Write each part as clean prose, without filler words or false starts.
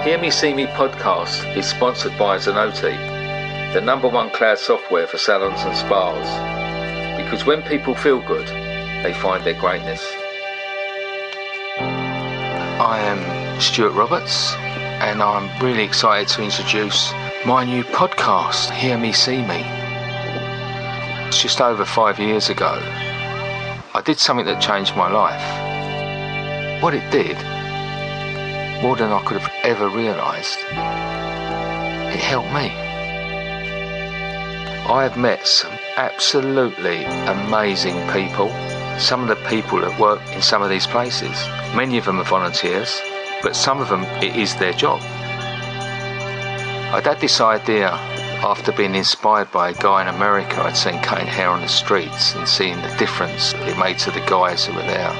Hear Me See Me podcast is sponsored by Zenoti, the #1 cloud software for salons and spas. Because when people feel good, they find their greatness. I am Stuart Roberts, and I'm really excited to introduce my new podcast, Hear Me See Me. It's just over 5 years ago. I did something that changed my life. What it did, more than I could have ever realised, it helped me. I have met some absolutely amazing people. Some of the people that work in some of these places, many of them are volunteers, but some of them it is their job. I'd had this idea after being inspired by a guy in America I'd seen cutting hair on the streets and seeing the difference it made to the guys who were there.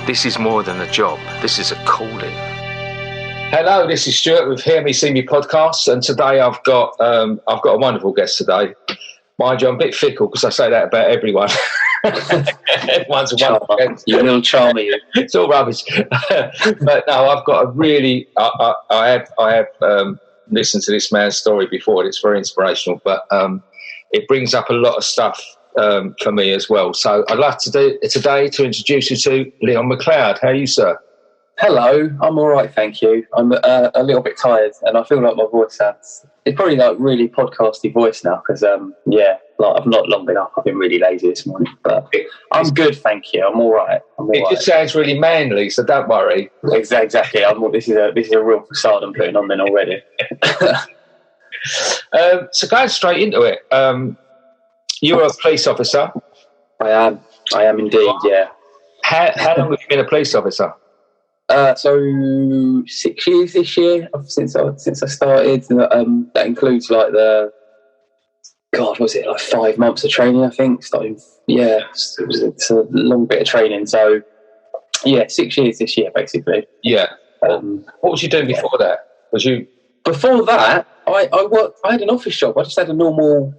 This is more than a job. This is a calling. Hello, this is Stuart with Hear Me See Me podcast, and today I've got a wonderful guest today. Mind you, I'm a bit fickle because I say that about everyone. Everyone's a wonderful guest. You're a little charmer, you. It's all rubbish. But no, I've got a really. I have listened to this man's story before, and it's very inspirational. But it brings up a lot of stuff. For me as well. So I'd like to do today to introduce you to Leon McLeod. How are you, sir? Hello, I'm all right, thank you. I'm a little bit tired, and I feel like my voice sounds... It's probably like really podcasty voice now, because, like I've not long been up. I've been really lazy this morning, but I'm good, thank you. I'm all right. It just sounds really manly, so don't worry. Exactly. This is a real facade I'm putting on then already. So going straight into it, you're a police officer. I am indeed, yeah. How long have you been a police officer? So 6 years this year since I started. That includes like like 5 months of training, I think. It's a long bit of training. So yeah, 6 years this year basically. Yeah. What was you doing before that? Before that, I had an office job. I just had a normal.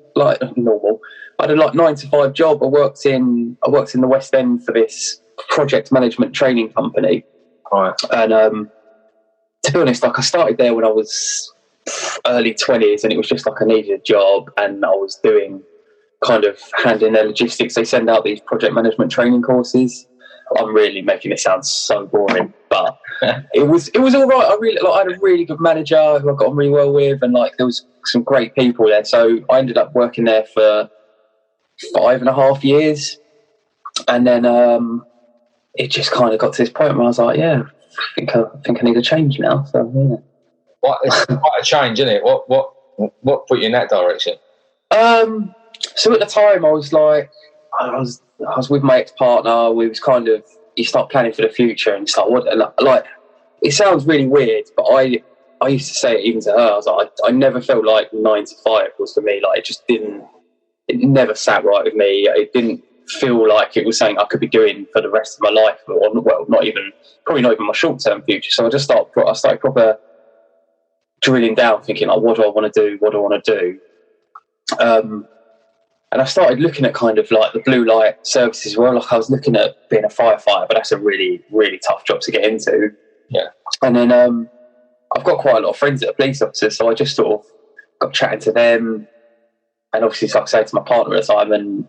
I had a 9 to 5 job. I worked in the West End for this project management training company. Right. And to be honest, I started there when I was early 20s, and it was just I needed a job, and I was doing kind of handling their logistics. They send out these project management training courses. I'm really making it sound so boring, but it was all right. I had a really good manager who I got on really well with, and there was some great people there. So I ended up working there for 5.5 years, and then it just kind of got to this point where I was like, yeah, I think I need a change now. So yeah. It's quite a change, isn't it? What put you in that direction? So at the time, I was with my ex-partner. We was kind of, you start planning for the future and start it sounds really weird, but I used to say it even to her. I was like, I never felt like 9 to 5 was for me. It never sat right with me. It didn't feel like it was something I could be doing for the rest of my life, probably not even my short-term future. So I started proper drilling down, thinking, what do I want to do? What do I want to do? And I started looking at kind of like the blue light services as well. I was looking at being a firefighter, but that's a really, really tough job to get into. Yeah. And then I've got quite a lot of friends that are police officers, so I just sort of got chatting to them. And obviously, like I say to my partner at the time, and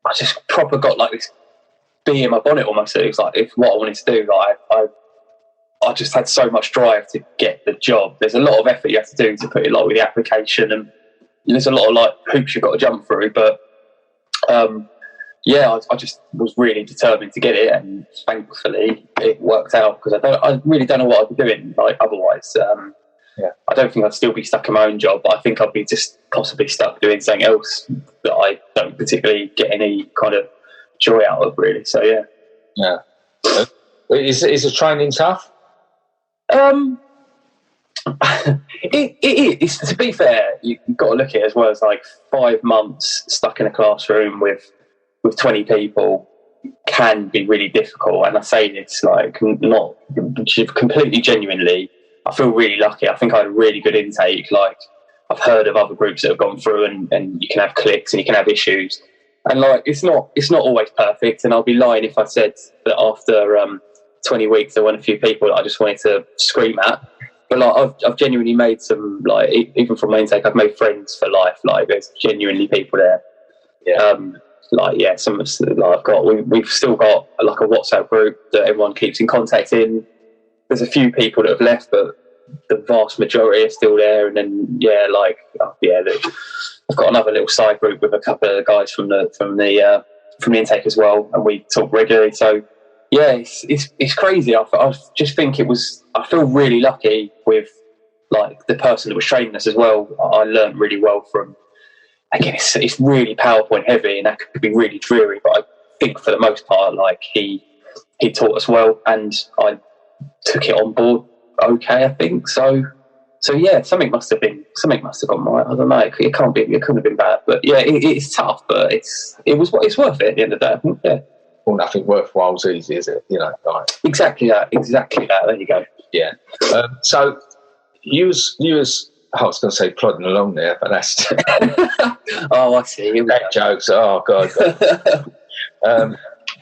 I just proper got this bee in my bonnet almost. It was it's what I wanted to do. I just had so much drive to get the job. There's a lot of effort you have to do to put it with the application, and there's a lot of hoops you've got to jump through. But I just was really determined to get it, and thankfully it worked out, because I really don't know what I'd be doing otherwise. I don't think I'd still be stuck in my own job, but I think I'd be just possibly stuck doing something else that I don't particularly get any kind of joy out of, really. So yeah. Yeah. Is the training tough? It is. To be fair, you've got to look at it as well as 5 months stuck in a classroom with 20 people can be really difficult. And I say this not completely genuinely. I feel really lucky. I think I had a really good intake. I've heard of other groups that have gone through, and you can have clicks and you can have issues. And it's not always perfect. And I'll be lying if I said that after 20 weeks, there weren't a few people that I just wanted to scream at. But like, I've genuinely made some, like, even from my intake, I've made friends for life. Like, there's genuinely people there. Yeah. Some of like we've still got like a WhatsApp group that everyone keeps in contact in. There's a few people that have left, but the vast majority are still there. And then I've got another little side group with a couple of guys from the intake as well, and we talk regularly. So yeah, it's crazy. I just think I feel really lucky with like the person that was training us as well. I learned really well from. Again, it's really PowerPoint heavy, and that could be really dreary. But I think for the most part, like he taught us well, and I took it on board okay. I think so. So yeah, something must have gone right. I don't know. It couldn't have been bad. But yeah, it's tough, but it's worth it at the end of the day. I think, yeah. Well, nothing worthwhile's easy, is it? You know, like exactly that. There you go. Yeah. So you was. I was going to say plodding along there, but that's oh, I see. That jokes. Oh God.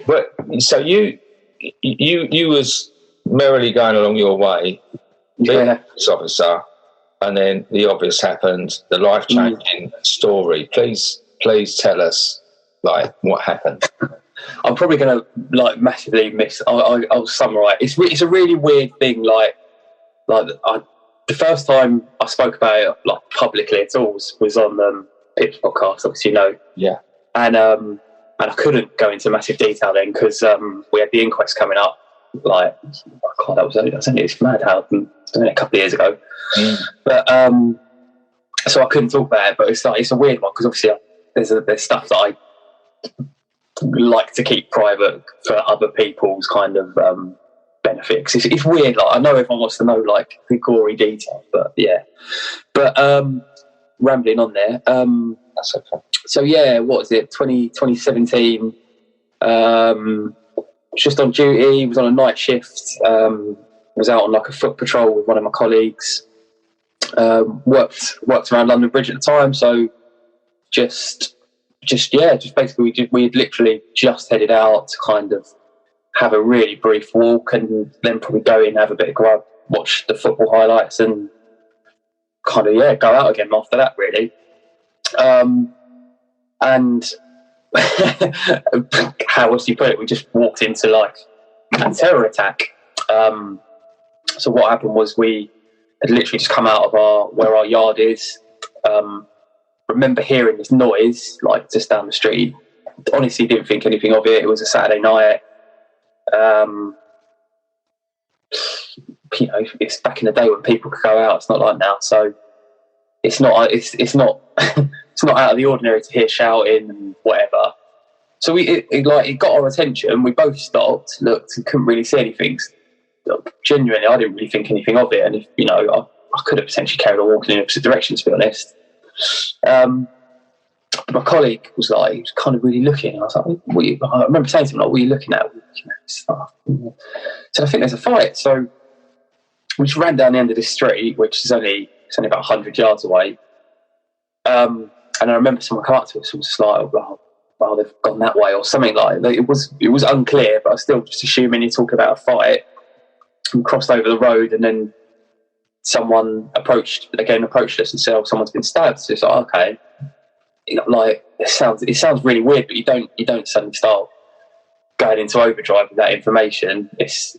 But so you was merrily going along your way, being a police officer, and then the obvious happened. The life-changing story. Please tell us what happened. I'm probably going to massively miss. I'll summarise. It's a really weird thing. The first time I spoke about it publicly at all was on Pip's podcast, obviously, Yeah. And I couldn't go into massive detail then because we had the inquest coming up. It's mad how it's been a couple of years ago. But so I couldn't talk about it. But it's a weird one because obviously there's stuff that I like to keep private for other people's kind of benefit, because it's weird. I know everyone wants to know the gory detail, but yeah. But rambling on there. That's okay. So yeah, what was it? 2017. Just on duty. Was on a night shift. Was out on a foot patrol with one of my colleagues. Worked around London Bridge at the time. So just basically we had literally just headed out to kind of have a really brief walk and then probably go in, have a bit of grub, watch the football highlights and kind of, go out again after that, really. And how else do you put it? We just walked into a terror attack. So what happened was we had literally just come out of where our yard is. Remember hearing this noise, just down the street. Honestly, didn't think anything of it. It was a Saturday night. It's back in the day when people could go out. It's not like now, so it's not it's not it's not out of the ordinary to hear shouting and whatever. So it got our attention. We both stopped, looked, and couldn't really see anything. Genuinely, I didn't really think anything of it, and I could have potentially carried on walking in the opposite direction, to be honest. My colleague was kind of really looking, and I was like, I remember saying to him, what are you looking at? Stuff. So I think there's a fight. So we just ran down the end of this street, which is only about 100 yards away. And I remember someone come up to us and was just like, well, they've gone that way or something like that. It was unclear, but I was still just assuming you're talking about a fight. And crossed over the road, and then someone approached us and said, "Oh, someone's been stabbed." So it's like, okay, it sounds really weird, but you don't suddenly start going into overdrive with that information. It's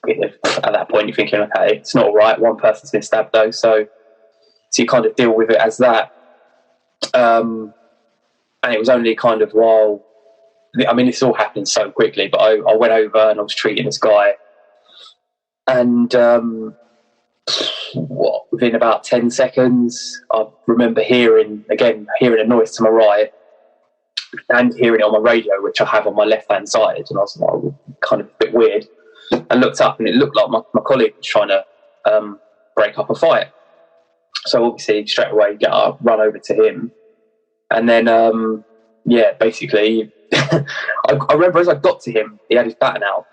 at that point you're thinking, okay, it's not all right. One person's been stabbed though, so you kind of deal with it as that. And it was only kind of while, this all happened so quickly, but I went over and I was treating this guy, and within about 10 seconds, I remember hearing a noise to my right and hearing it on my radio, which I have on my left-hand side. And I was kind of a bit weird, and looked up, and it looked like my colleague was trying to break up a fight. So obviously straight away get up, run over to him. And then, basically, I remember as I got to him, he had his baton out.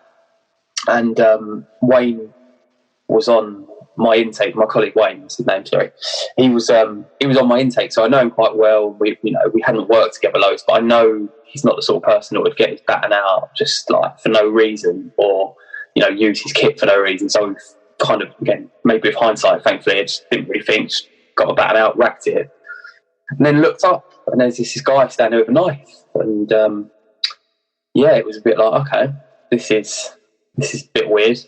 And Wayne was on my intake. My colleague Wayne was his name. Sorry, he was on my intake, so I know him quite well. We hadn't worked together loads, but I know he's not the sort of person that would get his baton out just for no reason or use his kit for no reason. So we've kind of, again, maybe with hindsight, thankfully, I just didn't really think, just got a bat out, racked it, and then looked up, and there's this guy standing with a knife, and it was a bit like, okay, this is a bit weird.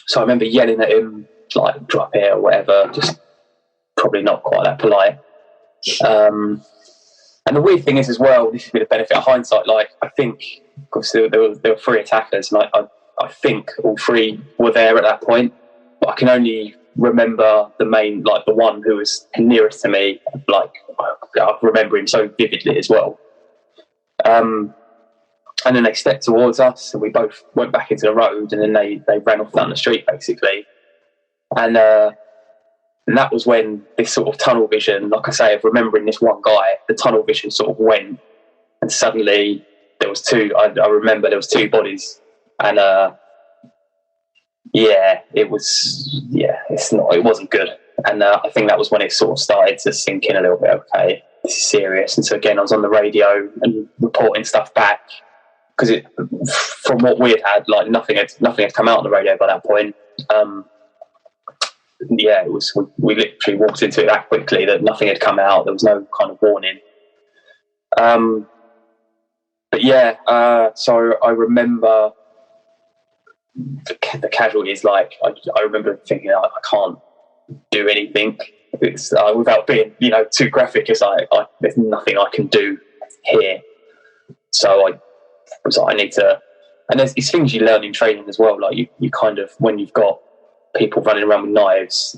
So I remember yelling at him, like, drop it or whatever, just probably not quite that polite. And the weird thing is as well, this is a bit of benefit of hindsight, like, I think, obviously there were 3 attackers, and I think all 3 were there at that point, but I can only remember the main, like, the one who was nearest to me, like, I remember him so vividly as well. And then they stepped towards us, and we both went back into the road, and then they ran off down the street, basically. And that was when this sort of tunnel vision, like I say, of remembering this one guy, the tunnel vision sort of went, and suddenly there was 2. I remember there was 2 bodies, and it wasn't good. And I think that was when it sort of started to sink in a little bit. Okay, this is serious. And so again, I was on the radio and reporting stuff back, because from what we had, like, nothing had come out on the radio by that point. It was, we literally walked into it that quickly that nothing had come out. There was no kind of warning. So I remember the casualties. Like, I remember thinking, I can't do anything. It's without being, too graphic. It's like, there's nothing I can do here. So I was like, I need to. And there's these things you learn in training as well. Like, you kind of, when you've got people running around with knives,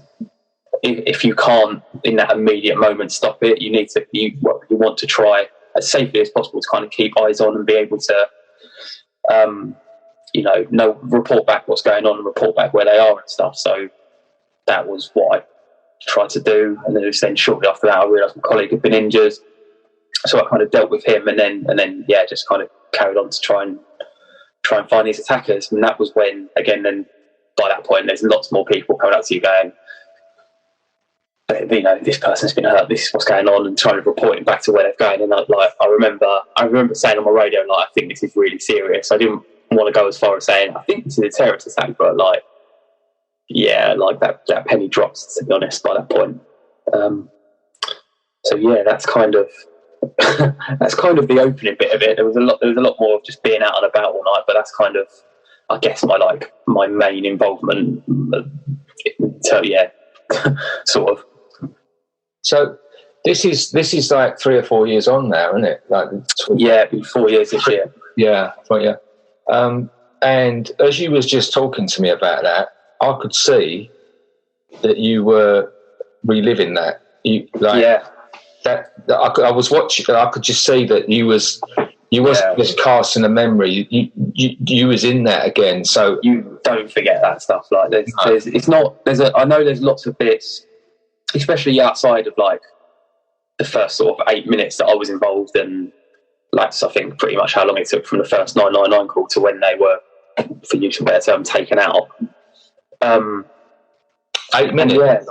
if you can't in that immediate moment stop it, you need to. You want to try as safely as possible to kind of keep eyes on and be able to, report back what's going on and report back where they are and stuff. So that was what I tried to do. And then shortly after that, I realised my colleague had been injured, so I kind of dealt with him, and then just kind of carried on to try and find these attackers. And that was when, again, then by that point, there's lots more people coming up to you going, this person's been hurt, this is what's going on, and trying to report it back to where they're going. And I remember saying on my radio, like, I think this is really serious. I didn't want to go as far as saying, I think this is a terrorist attack, but that penny drops, to be honest, by that point. That's kind of the opening bit of it. There was a lot more of just being out and about all night, but that's kind of, I guess, my main involvement. So sort of. So this is like 3 or 4 years on now, isn't it? It'll be 4 years this year. Yeah, right. Yeah. And as you was just talking to me about that, I could see that you were reliving that. That I was watching. I could just see that you was just casting a memory. You was in that again. So you don't forget that stuff. Like, I know there's lots of bits, especially outside of like the first sort of 8 minutes that I was involved in. Like, so I think pretty much how long it took from the first 999 call to when they were, for use of a better term, taken out. 8 minutes.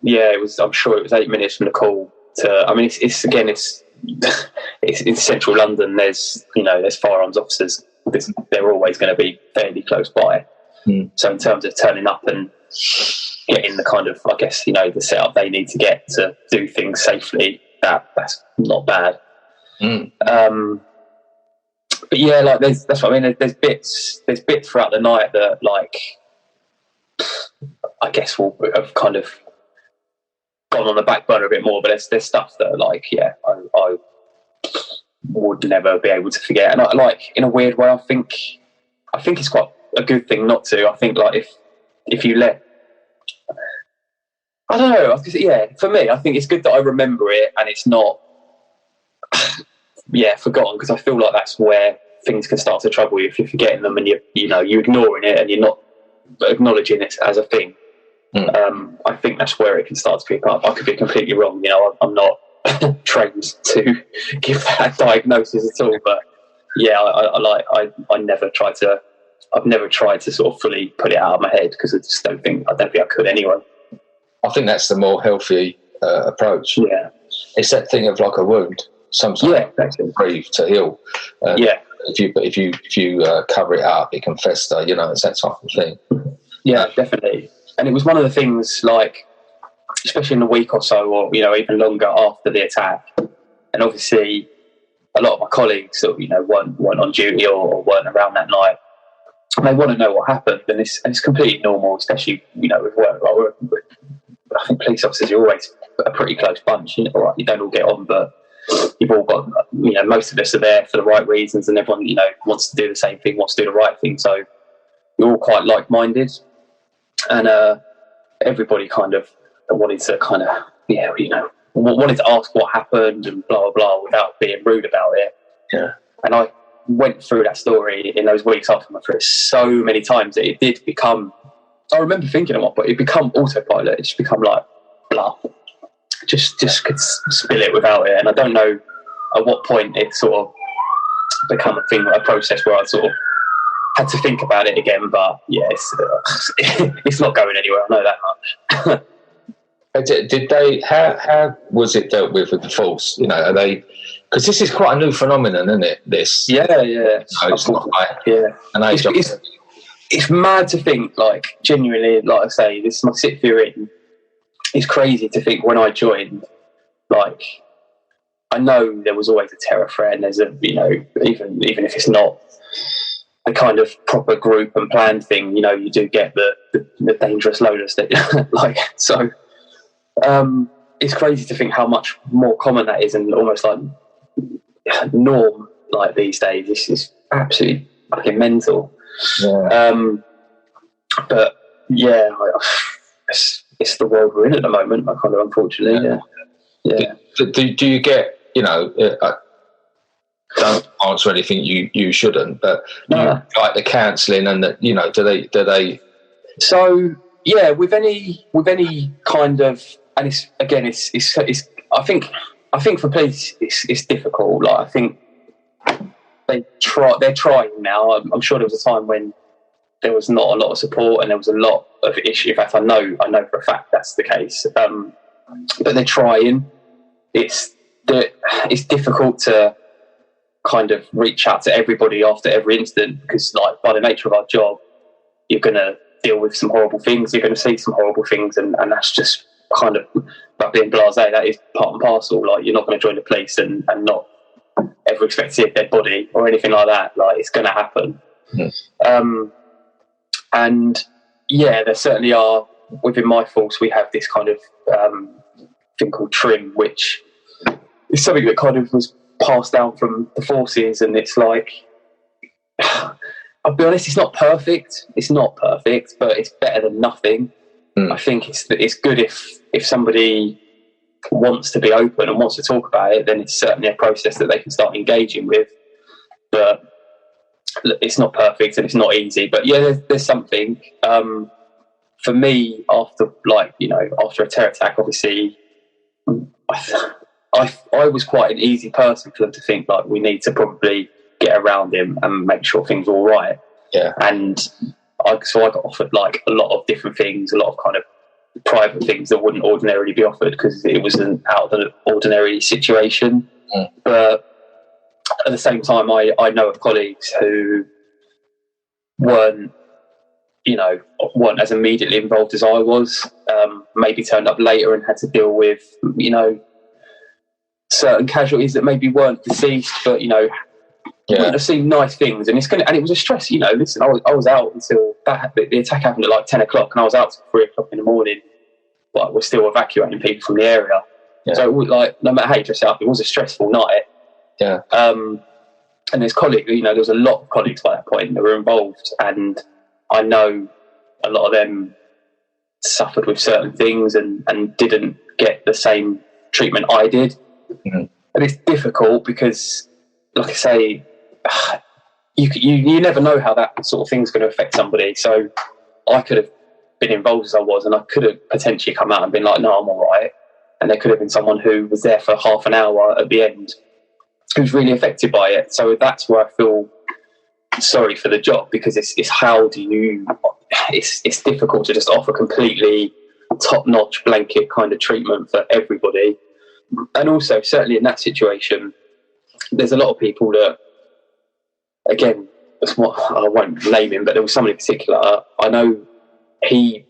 It was. I'm sure it was 8 minutes from the call to. I mean, it's in central London. There's firearms officers. They're always going to be fairly close by. So in terms of turning up and getting the kind of, I guess, the setup they need to get to do things safely, that's not bad. But yeah, like that's what I mean. There's bits throughout the night that, like, I guess will have kind of gone on the back burner a bit more. But there's stuff that, like, I would never be able to forget. And in a weird way, I think it's quite a good thing not to. I think, like, if you let, I don't know. For me, I think it's good that I remember it and it's not forgotten, because I feel like that's where things can start to trouble you if you're forgetting them and you're ignoring it and you're not acknowledging it as a thing. I think that's where it can start to creep up. I could be completely wrong. I'm not trained to give that diagnosis at all, but I've never tried to sort of fully put it out of my head, because I don't think I could anyway. I think that's the more healthy approach. Yeah, it's that thing of like a wound. Sometimes exactly. Breathe to heal. if you cover it up, it can fester. It's that type of thing. Yeah, definitely. And it was one of the things, like, especially in a week or so, or even longer after the attack. And obviously, a lot of my colleagues that weren't on duty or weren't around that night, they want to know what happened, and it's completely normal, especially with work. I think police officers are always a pretty close bunch. You don't all get on, but you've all got most of us are there for the right reasons, and everyone wants to do the same thing, wants to do the right thing. So you're all quite like-minded, and everybody kind of wanted to wanted to ask what happened and blah blah blah without being rude about it. Yeah. And I went through that story in those weeks after my through so many times that it did become. I remember thinking at one point it become autopilot. It just become like blah, just could spill it without it. And I don't know at what point it sort of become a process where I sort of had to think about it again. But yeah, it's not going anywhere. I know that much. Did they? How was it dealt with the force? Are they? Because this is quite a new phenomenon, isn't it? This. Yeah. It's not like an age. It's mad to think, like, genuinely, like I say, this is my 6th year in. It's crazy to think when I joined, like, I know there was always a terror threat, and there's even if it's not the kind of proper group and plan thing, you do get the dangerous loaders that like so. It's crazy to think how much more common that is, and almost like norm, like these days. This is absolutely fucking mental. Yeah. But yeah, it's the world we're in at the moment. Kind of unfortunately. Yeah. Do you get? Don't answer anything you shouldn't. But do you like the counselling and that? Do they? So yeah, with any kind of. And it's I think for police it's difficult. Like, I think they're trying now. I'm sure there was a time when there was not a lot of support and there was a lot of issue. In fact, I know for a fact that's the case. But they're trying. It's difficult to kind of reach out to everybody after every incident because, like, by the nature of our job, you're going to deal with some horrible things. You're going to see some horrible things, and that's just kind of about being blasé. That is part and parcel. Like, you're not going to join the police and not ever expect to see a dead body or anything like that. Like, it's going to happen. And yeah, there certainly are. Within my force, we have this kind of thing called trim, which is something that kind of was passed down from the forces, and it's like, I'll be honest, it's not perfect, but it's better than nothing. I think it's good if somebody wants to be open and wants to talk about it, then it's certainly a process that they can start engaging with. But it's not perfect and it's not easy. But yeah, there's something. For me, after a terror attack, obviously, I was quite an easy person for them to think, like, we need to probably get around him and make sure things are all right. Yeah. And I got offered, like, a lot of different things, a lot of kind of private things that wouldn't ordinarily be offered because it was an out of the ordinary situation. But at the same time, I know of colleagues who weren't as immediately involved as I was, maybe turned up later and had to deal with, certain casualties that maybe weren't deceased, but, wouldn't have seen nice things. And it was a stress, listen, I was out until the attack happened at like 10 o'clock and I was out till 3 o'clock in the morning, but we're still evacuating people from the area. Yeah. So, like, no matter how you dress up, it was a stressful night. Yeah. And there's colleagues, there was a lot of colleagues by that point that were involved, and I know a lot of them suffered with certain things and didn't get the same treatment I did. Mm-hmm. And it's difficult because, like I say, you never know how that sort of thing's going to affect somebody. So I could have been involved as I was, and I could have potentially come out and been like, no, I'm all right. And there could have been someone who was there for half an hour at the end who's really affected by it. So that's where I feel sorry for the job, because it's difficult to just offer completely top-notch blanket kind of treatment for everybody. And also, certainly in that situation, there's a lot of people that again, I won't name him, but there was someone in particular. I know he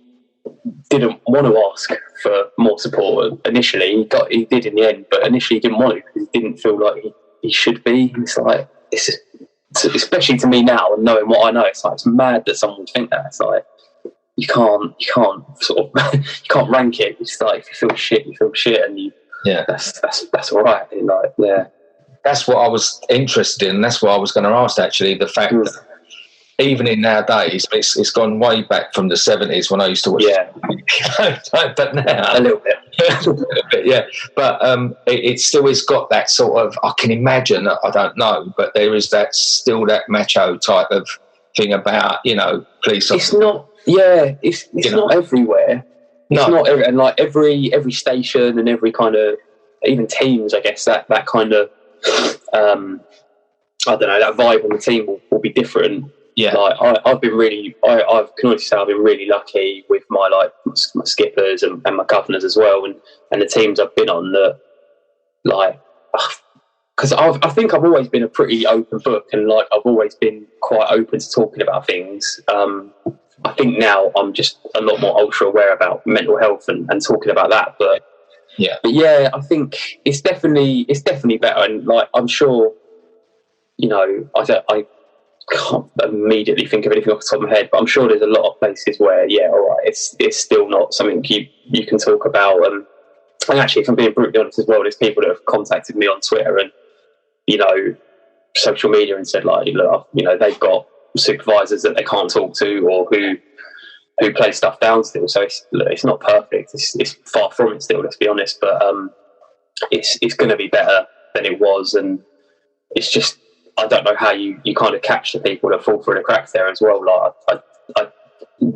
didn't want to ask for more support initially. He did in the end, but initially he didn't want to because he didn't feel like he should be. It's like, especially to me now and knowing what I know, it's like, it's mad that someone would think that. It's like, you can't sort of you can't rank it. It's like, if you feel shit, you feel shit, and that's all right. And like, yeah. That's what I was interested in. That's what I was going to ask, actually. The fact that even in nowadays, it's gone way back from the 70s when I used to watch. Yeah. But now a little bit. Yeah. But it still has got that sort of, I can imagine, I don't know, but there is still that macho type of thing about, police officers. It's not, it's not everywhere. It's not and like every station and every kind of, even teams, I guess, that kind of, I don't know, that vibe on the team will be different. Yeah, like I've been really, I can honestly say I've been really lucky with my skippers and my governors as well, and the teams I've been on, that like, because I think I've always been a pretty open book, and like I've always been quite open to talking about things. I think now I'm just a lot more ultra aware about mental health and talking about that, but yeah, I think it's definitely better, and like I'm sure, I can't immediately think of anything off the top of my head, but I'm sure there's a lot of places where, all right, it's still not something you can talk about. And actually, if I'm being brutally honest as well, there's people that have contacted me on Twitter and, social media and said, like, look, they've got supervisors that they can't talk to, or who play stuff down still. So it's not perfect. It's far from it still, let's be honest. But it's going to be better than it was, and it's just, I don't know how you kind of catch the people that fall through the cracks there as well. Like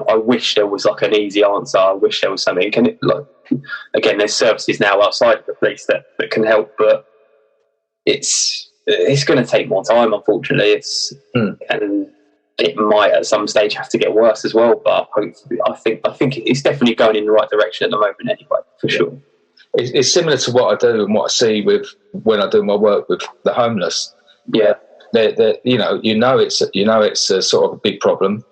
I wish there was like an easy answer. I wish there was something. And again, there's services now outside of the police that can help, but it's going to take more time, unfortunately. And it might at some stage have to get worse as well. But I think it's definitely going in the right direction at the moment, anyway, for sure. It's similar to what I do and what I see when I do my work with the homeless. Yeah. It's a sort of a big problem.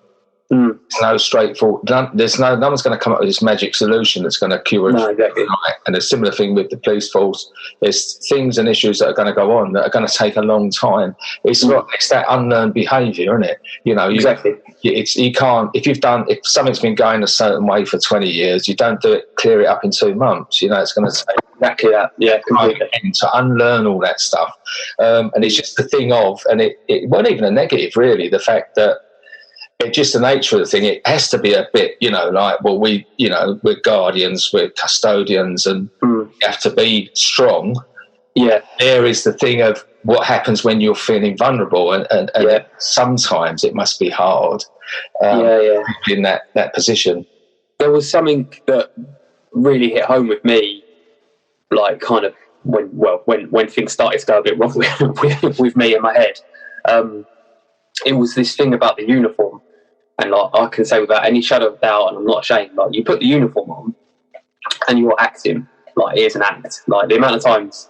It's no straightforward. No one's going to come up with this magic solution that's going to cure it. No, exactly. And a similar thing with the police force. There's things and issues that are going to go on that are going to take a long time. It's that unlearned behaviour, isn't it? Exactly. You can't, if something's been going a certain way for 20 years, you don't clear it up in 2 months. It's going to take exactly that. Yeah, completely. To unlearn all that stuff. And it's just the thing of, and it wasn't even a negative, really, the fact that it's just the nature of the thing. It has to be a bit, like, well, we're guardians, we're custodians, and we have to be strong. Yeah. There is the thing of what happens when you're feeling vulnerable, and sometimes it must be hard in that position. There was something that really hit home with me, like kind of when things started to go a bit wrong with me in my head. It was this thing about the uniform. And like, I can say without any shadow of doubt, and I'm not ashamed, like, you put the uniform on and you're acting like it is an act. Like, the amount of times,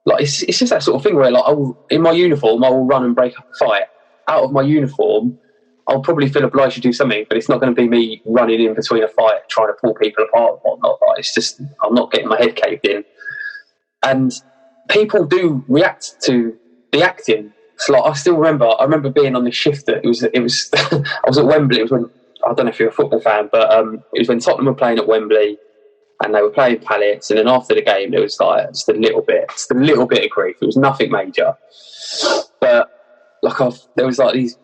like, it's just that sort of thing where, like, in my uniform, I will run and break up a fight. Out of my uniform, I'll probably feel obliged to do something, but it's not going to be me running in between a fight, trying to pull people apart and whatnot. Like, it's just, I'm not getting my head caved in. And people do react to the acting. So like, I remember being on this shift that it was I was at Wembley. It was when, I don't know if you're a football fan, but it was when Tottenham were playing at Wembley and they were playing Palace, and then after the game it was like just a little bit of grief. It was nothing major, but like there was like these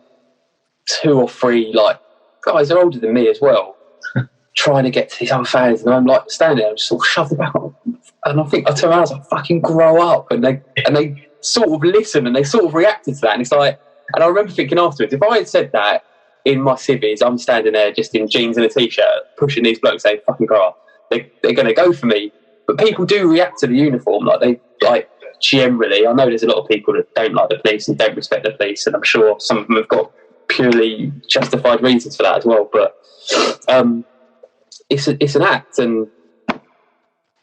2 or 3 like guys that are older than me as well trying to get to these other fans, and I'm like standing there and just sort of shoved back on, and I think I turned around, I was like, fucking grow up, and they sort of listened and they sort of reacted to that, and it's like, and I remember thinking afterwards, if I had said that in my civvies, I'm standing there just in jeans and a t-shirt pushing these blokes saying fucking grow up, they're going to go for me. But people do react to the uniform, like generally. I know there's a lot of people that don't like the police and don't respect the police, and I'm sure some of them have got purely justified reasons for that as well, but it's an act. And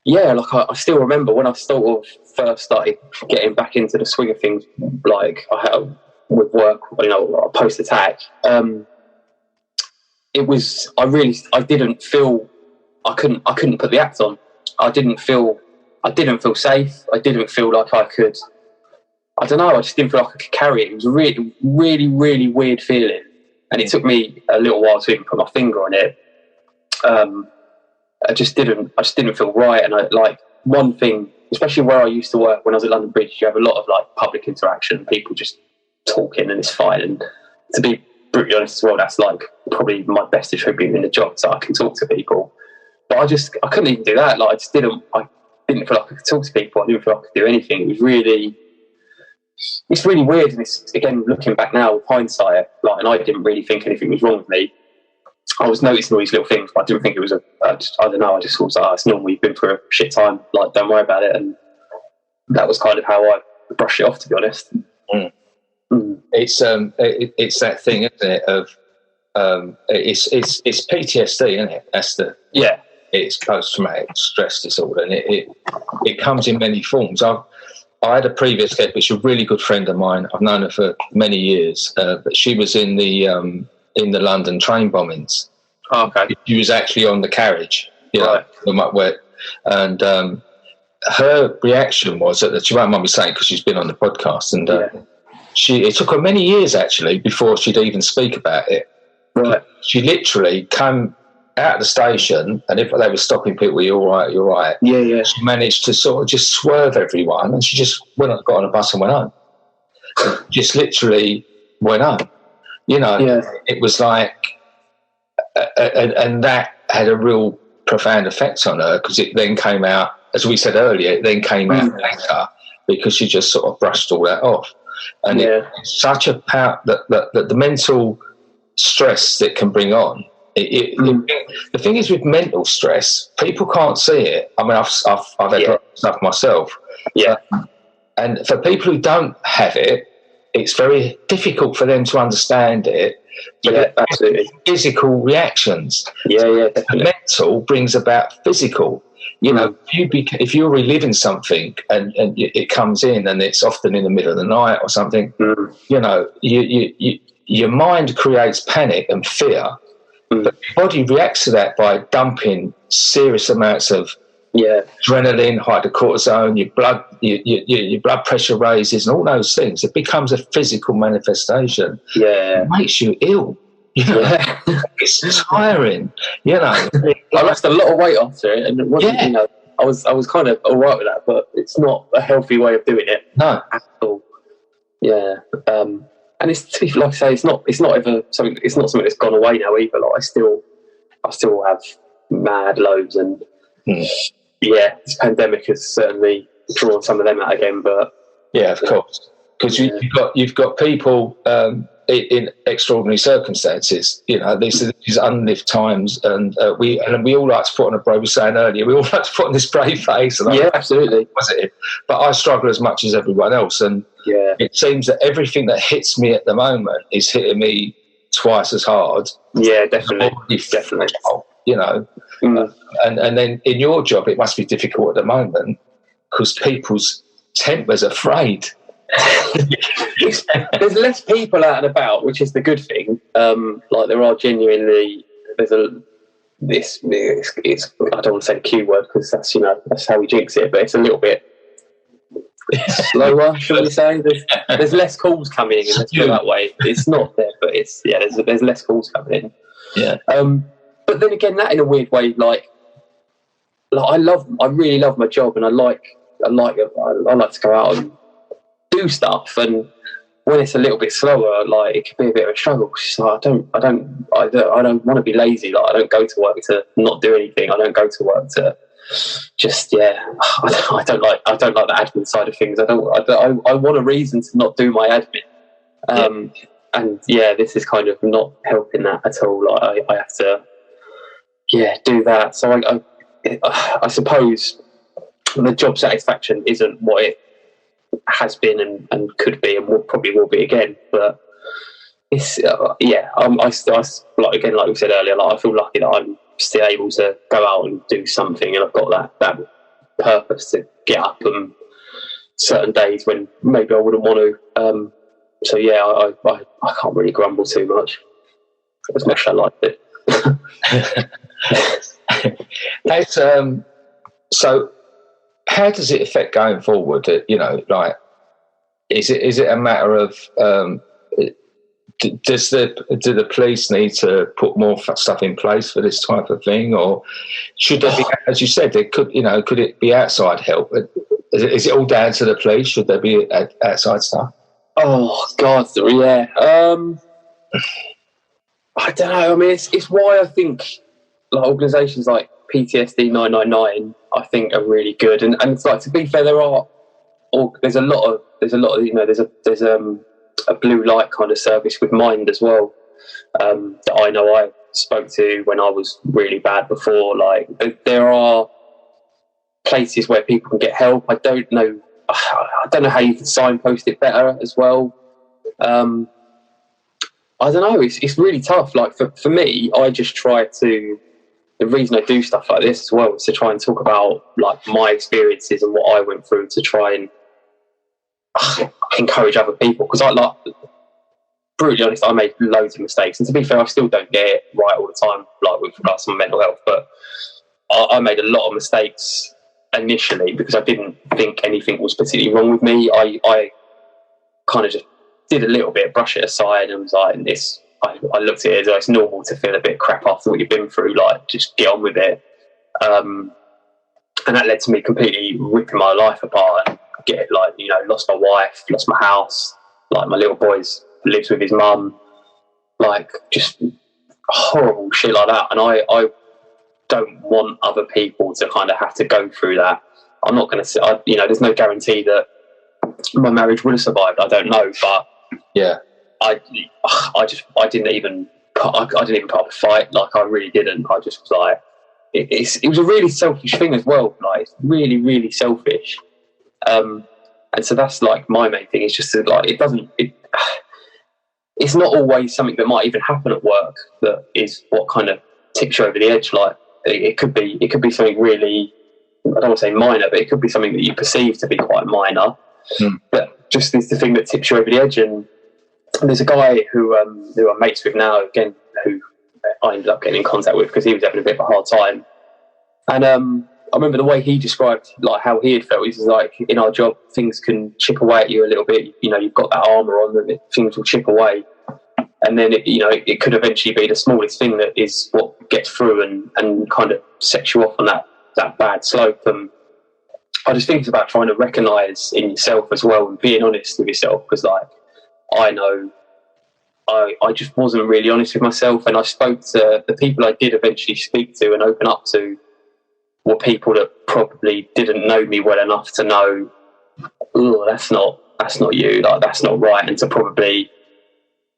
yeah, like I still remember when I sort of first started getting back into the swing of things, like with work, post attack, it was, I didn't feel, I couldn't put the act on. I didn't feel safe. I didn't feel like I could, I don't know, I just didn't feel like I could carry it. It was a really, really, really weird feeling. And it took me a little while to even put my finger on it. I just didn't feel right. And one thing, especially where I used to work when I was at London Bridge, you have a lot of like public interaction, people just talking, and it's fine. And to be brutally honest as well, that's like probably my best attribute in the job, so I can talk to people. But I couldn't even do that. Like I didn't feel like I could talk to people. I didn't feel like I could do anything. It's really weird. And it's, again, looking back now with hindsight, and I didn't really think anything was wrong with me. I was noticing all these little things, but I didn't think it was I don't know, I just was like, it's normal, you've been through a shit time, like, don't worry about it. And that was kind of how I brushed it off, to be honest. Mm. Mm. It's that thing, isn't it, of it's PTSD, isn't it? It's post-traumatic stress disorder, and it comes in many forms. I had a previous guest, which is a really good friend of mine. I've known her for many years, but she was in the London train bombings. Oh, okay. She was actually on the carriage, right. And her reaction was that she won't mind me saying because she's been on the podcast, and it took her many years actually before she'd even speak about it. Right. She literally came out of the station, and if they were stopping people, you're right. Yeah. She managed to sort of just swerve everyone, and she just got on a bus and went home. Just literally went home. It was like, and that had a real profound effect on her, because it then came out, as we said earlier, it then came out later because she just sort of brushed all that off. And it's such a power that the mental stress that can bring on. The thing is with mental stress, people can't see it. I mean, I've had stuff myself. Yeah. And for people who don't have it, it's very difficult for them to understand it. But absolutely. Physical reactions. Yeah, definitely. The mental brings about physical. If you're reliving something and it comes in, and it's often in the middle of the night or something, your mind creates panic and fear, but your body reacts to that by dumping serious amounts of adrenaline, hydrocortisone, your blood pressure raises, and all those things. It becomes a physical manifestation. Yeah, it makes you ill. It's tiring. I lost a lot of weight after it, and it wasn't. I was kind of all right with that, but it's not a healthy way of doing it. No, at all. Yeah, and it's, like I say, it's not ever something. It's not something that's gone away now either. Like I still have mad loads, and this pandemic has certainly drawn some of them out again. But of course, because you've got people in extraordinary circumstances. These unlived times, and we all like to put on a brave. We were saying earlier, we all like to put on this brave face. And absolutely positive. But I struggle as much as everyone else, and it seems that everything that hits me at the moment is hitting me twice as hard. Yeah, definitely. And then in your job, it must be difficult at the moment because people's tempers are frayed. There's less people out and about, which is the good thing. There are genuinely, I don't want to say the Q word because that's how we jinx it, but it's a little bit slower, shall we say? There's less calls coming in, let's put it that way. It's not there, but it's there's less calls coming in. Yeah. But then again, that in a weird way, I really love my job, and I like to go out and do stuff. And when it's a little bit slower, it can be a bit of a struggle. Cause I don't want to be lazy. I don't go to work to not do anything. I don't go to work to just I don't like the admin side of things. I want a reason to not do my admin. And this is kind of not helping that at all. I have to do that. So I suppose the job satisfaction isn't what it has been and could be, and probably will be again. But it's I still, again, like we said earlier, I feel lucky that I'm still able to go out and do something, and I've got that purpose to get up on certain days when maybe I wouldn't want to. So yeah, I can't really grumble too much as much as I like it. So how does it affect going forward? You know, like, is it a matter of do the police need to put more stuff in place for this type of thing, or should there be, as you said, could it be outside help? Is it all down to the police? Should there be outside stuff? Oh God, yeah. I don't know. I mean, it's why I think like organisations like PTSD 999, I think, are really good. And it's like, to be fair, there's a lot of you know, there's a blue light kind of service with Mind as well, that I know I spoke to when I was really bad before. Like, there are places where people can get help. I don't know how you can signpost it better as well. I don't know. It's really tough. Like for me, I just try to. The reason I do stuff like this as well is to try and talk about like my experiences and what I went through, to try and encourage other people. Because I, like, brutally honest, I made loads of mistakes, and to be fair, I still don't get it right all the time, like with regards to my mental health. But I made a lot of mistakes initially because I didn't think anything was particularly wrong with me. I kind of just did a little bit, brush it aside, and was like, I looked at it as though it's normal to feel a bit crap after what you've been through, like, just get on with it. And that led to me completely ripping my life apart and lost my wife, lost my house, like my little boy lives with his mum, like just horrible shit like that. And I don't want other people to kind of have to go through that. I'm not going to say, there's no guarantee that my marriage would have survived. I don't know, but yeah, I didn't even put up a fight. Like, I really didn't. I just was like, it was a really selfish thing as well. Like, it's really, really selfish. And so that's like my main thing. It's just that, like, it's not always something that might even happen at work that is what kind of tips you over the edge. Like, it could be something really, I don't want to say minor, but it could be something that you perceive to be quite minor. But just is the thing that tips you over the edge. And there's a guy who I'm mates with now, again, who I ended up getting in contact with because he was having a bit of a hard time. And I remember the way he described, like, how he had felt. He was like, in our job, things can chip away at you a little bit. You know, you've got that armour on, and things will chip away. And then it could eventually be the smallest thing that is what gets through and kind of sets you off on that bad slope. And I just think it's about trying to recognise in yourself as well and being honest with yourself, because, like, I know I just wasn't really honest with myself, and I spoke to the people I did eventually speak to and open up to were people that probably didn't know me well enough to know, oh, that's not you, like, that's not right, and to probably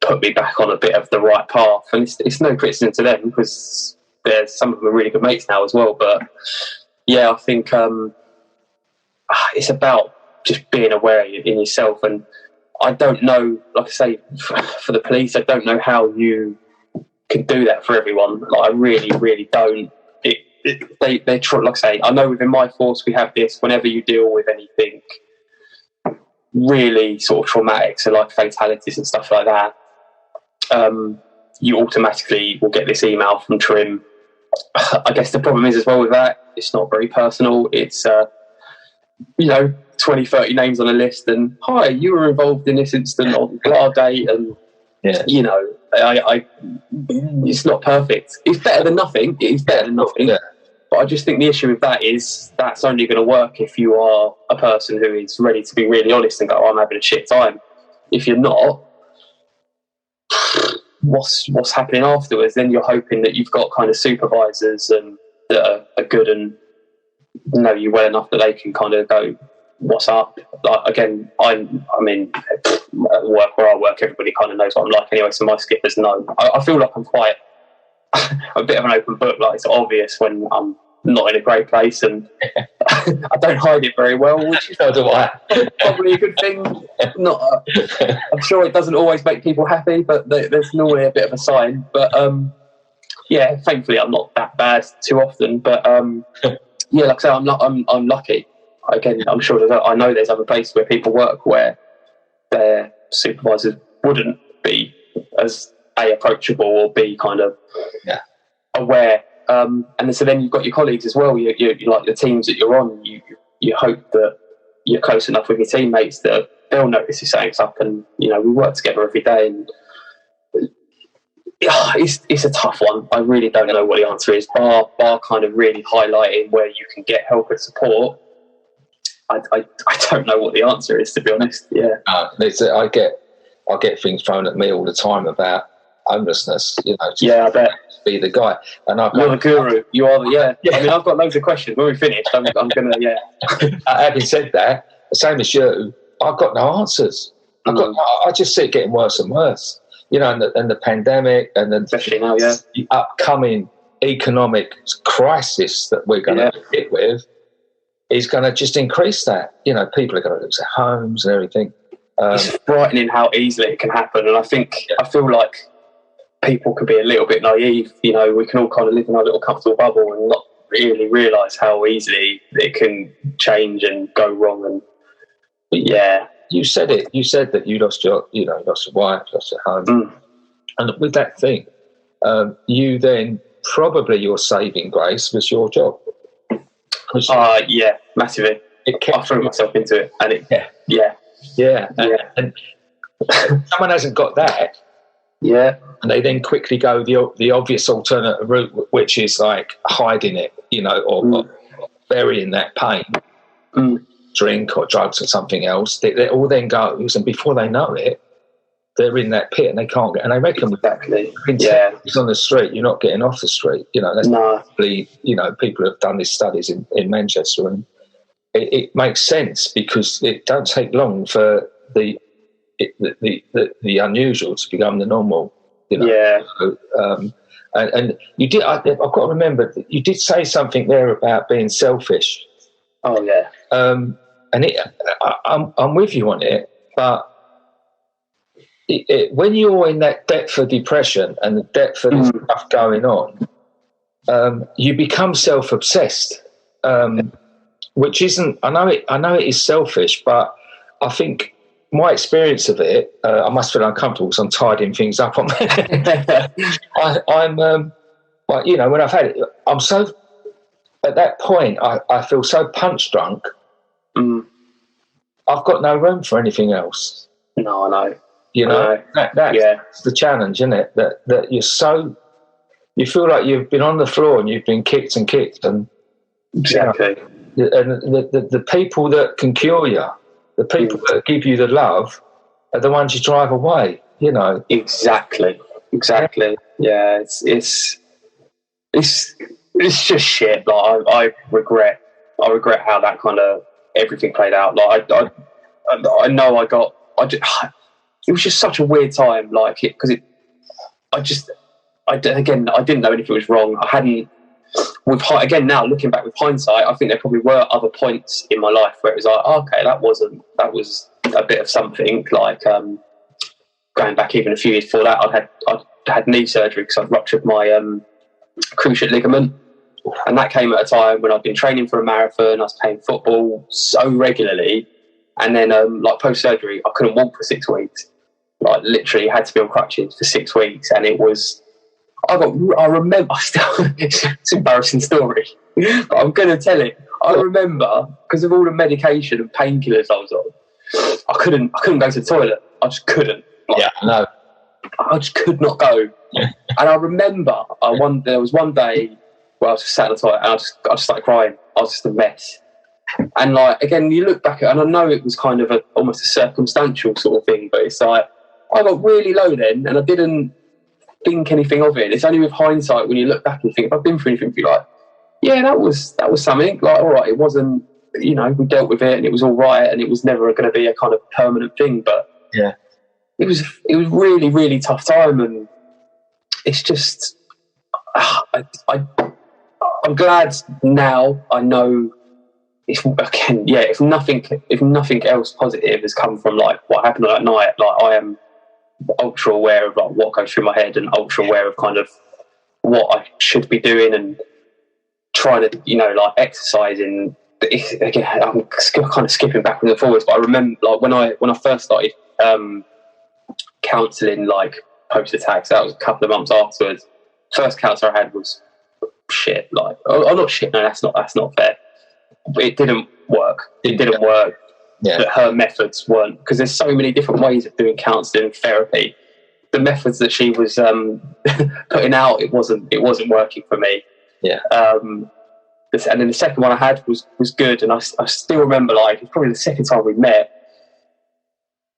put me back on a bit of the right path. And it's no criticism to them, because some of them are really good mates now as well. But yeah, I think it's about just being aware in yourself. And I don't know, like I say, for the police, I don't know how you can do that for everyone. Like, I really, really don't. They try, like I say, I know within my force we have this. Whenever you deal with anything really sort of traumatic, so like fatalities and stuff like that, you automatically will get this email from Trim. I guess the problem is as well with that, it's not very personal. It's 20, 30 names on a list, and hi, you were involved in this incident on our date, and yeah, it's not perfect. It's better than nothing. It is better than nothing. Yeah. But I just think the issue with that is that's only going to work if you are a person who is ready to be really honest and go, I'm having a shit time. If you're not, what's happening afterwards? Then you're hoping that you've got kind of supervisors and that are good and know you well enough that they can kind of go, what's up? Like, again, I mean, work where I work, everybody kind of knows what I'm like anyway, so my skippers know. I feel like I'm quite a bit of an open book. Like, it's obvious when I'm not in a great place, and I don't hide it very well, which is probably a good thing. I'm sure it doesn't always make people happy, but there's normally a bit of a sign. But yeah, thankfully I'm not that bad too often. But yeah, like I say, I'm lucky. Again, I'm sure I know there's other places where people work where they're supervisors wouldn't be as approachable or be kind of aware. And so then you've got your colleagues as well. You like the teams that you're on. You hope that you're close enough with your teammates that they'll notice you're saying stuff. And we work together every day. And it's a tough one. I really don't know what the answer is. Bar kind of really highlighting where you can get help and support. I don't know what the answer is, to be honest. Yeah, I get things thrown at me all the time about homelessness. I bet. Be the guy, and you're the guru. You are the I mean, I've got loads of questions. When we finish, I'm gonna Having said that, the same as you, I've got no answers. I just see it getting worse and worse. And the pandemic, and then especially now, the upcoming economic crisis that we're going to hit with is going to just increase that. People are going to lose their homes and everything. It's frightening how easily it can happen, and I feel like people can be a little bit naive. We can all kind of live in our little comfortable bubble and not really realise how easily it can change and go wrong. And you said it. You said that you lost your wife, lost your home, and with that thing, you then probably your saving grace was your job. Massively. I threw myself into it, and and someone hasn't got that. Yeah. And they then quickly go the obvious alternative route, which is like hiding it, or burying that pain, drink or drugs or something else. It all then goes, and before they know it, they're in that pit and they can't get. And I reckon exactly. It's on the street. You're not getting off the street. That's probably, people have done these studies in Manchester, and it makes sense because it don't take long for the unusual to become the normal, So, and you did. I've got to remember that you did say something there about being selfish. Oh yeah. And I'm with you on it, but when you're in that depth of depression and the depth of stuff going on, you become self-obsessed, which isn't. I know it is selfish, but I think. My experience of it, I must feel uncomfortable because I'm tidying things up. I'm when I've had it, I'm so, at that point, I feel so punch drunk, I've got no room for anything else. No, I know. That's the challenge, isn't it? That you feel like you've been on the floor and you've been kicked and kicked. And, exactly. And the people that can cure you, the people that give you the love are the ones you drive away, Exactly. Yeah, it's just shit. Like I regret how that kind of everything played out. Like I know it was just such a weird time. Like I didn't know anything was wrong. I hadn't. Again, now looking back with hindsight, I think there probably were other points in my life where it was like, okay, that was a bit of something. Like going back even a few years before that, I'd had knee surgery because I'd ruptured my cruciate ligament, and that came at a time when I'd been training for a marathon. I was playing football so regularly, and then like post surgery, I couldn't walk for 6 weeks. Like literally had to be on crutches for 6 weeks, and it was. I remember, it's an embarrassing story, but I'm going to tell it. I remember, because of all the medication and painkillers I was on, I couldn't go to the toilet. I just couldn't. No. I just could not go. And I remember, there was one day where I was just sat in the toilet and I just started crying. I was just a mess. And like, again, you look back at it, and I know it was kind of almost a circumstantial sort of thing, but it's like, I got really low then, and I didn't think anything of it. It's only with hindsight when you look back and think, if I've been through anything, you're like, yeah, that was something. Like, all right, it wasn't, we dealt with it and it was all right, and it was never going to be a kind of permanent thing. But yeah, it was really, really tough time, and it's just, I'm glad now I know. If nothing else positive has come from like what happened on that night, like I am ultra aware of like what goes through my head and ultra aware of kind of what I should be doing and trying to, like exercising. Again, I'm kind of skipping backwards and forwards, but I remember like when I first started counselling like post-attack. So that was a couple of months afterwards. First counsellor I had was shit. Like, oh, not shit. No, that's not fair. But it didn't work. It didn't work. Yeah. That her methods weren't, because there's so many different ways of doing counselling and therapy. The methods that she was putting out, it wasn't working for me. Yeah. And then the second one I had was good, and I still remember, like, it's probably the second time we met,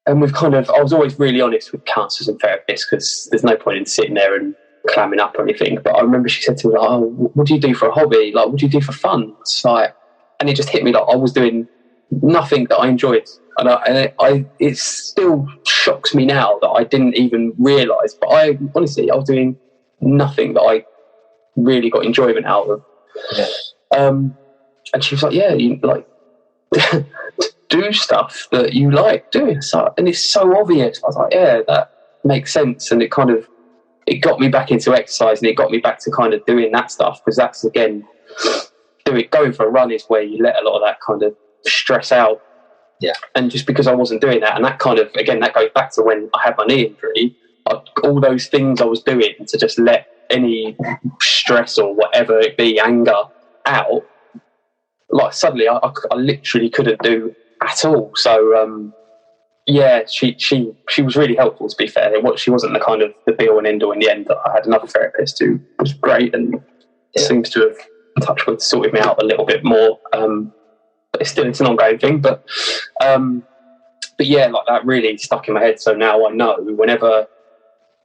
and I was always really honest with counsellors and therapists, because there's no point in sitting there and clamming up or anything. But I remember she said to me, like, oh, what do you do for a hobby? Like, what do you do for fun? It's like, and it just hit me, like, I was doing nothing that I enjoyed. And it still shocks me now that I didn't even realise. But I was doing nothing that I really got enjoyment out of. Yeah. And she was like, yeah, you like do stuff that you like doing. So, and it's so obvious. I was like, yeah, that makes sense. And it got me back into exercise, and it got me back to kind of doing that stuff, because that's, again, going for a run is where you let a lot of that kind of stress out. Yeah. And just because I wasn't doing that, and that kind of, again, that goes back to when I had my knee injury, all those things I was doing to just let any stress or whatever it be, anger, out, like, suddenly I literally couldn't do at all. So yeah, she was really helpful, to be fair. She wasn't the kind of the be all and end all in the end. I had another therapist who was great, and seems to have, touch wood, sorted me out a little bit more. But it's an ongoing thing. But yeah, like, that really stuck in my head. So now I know whenever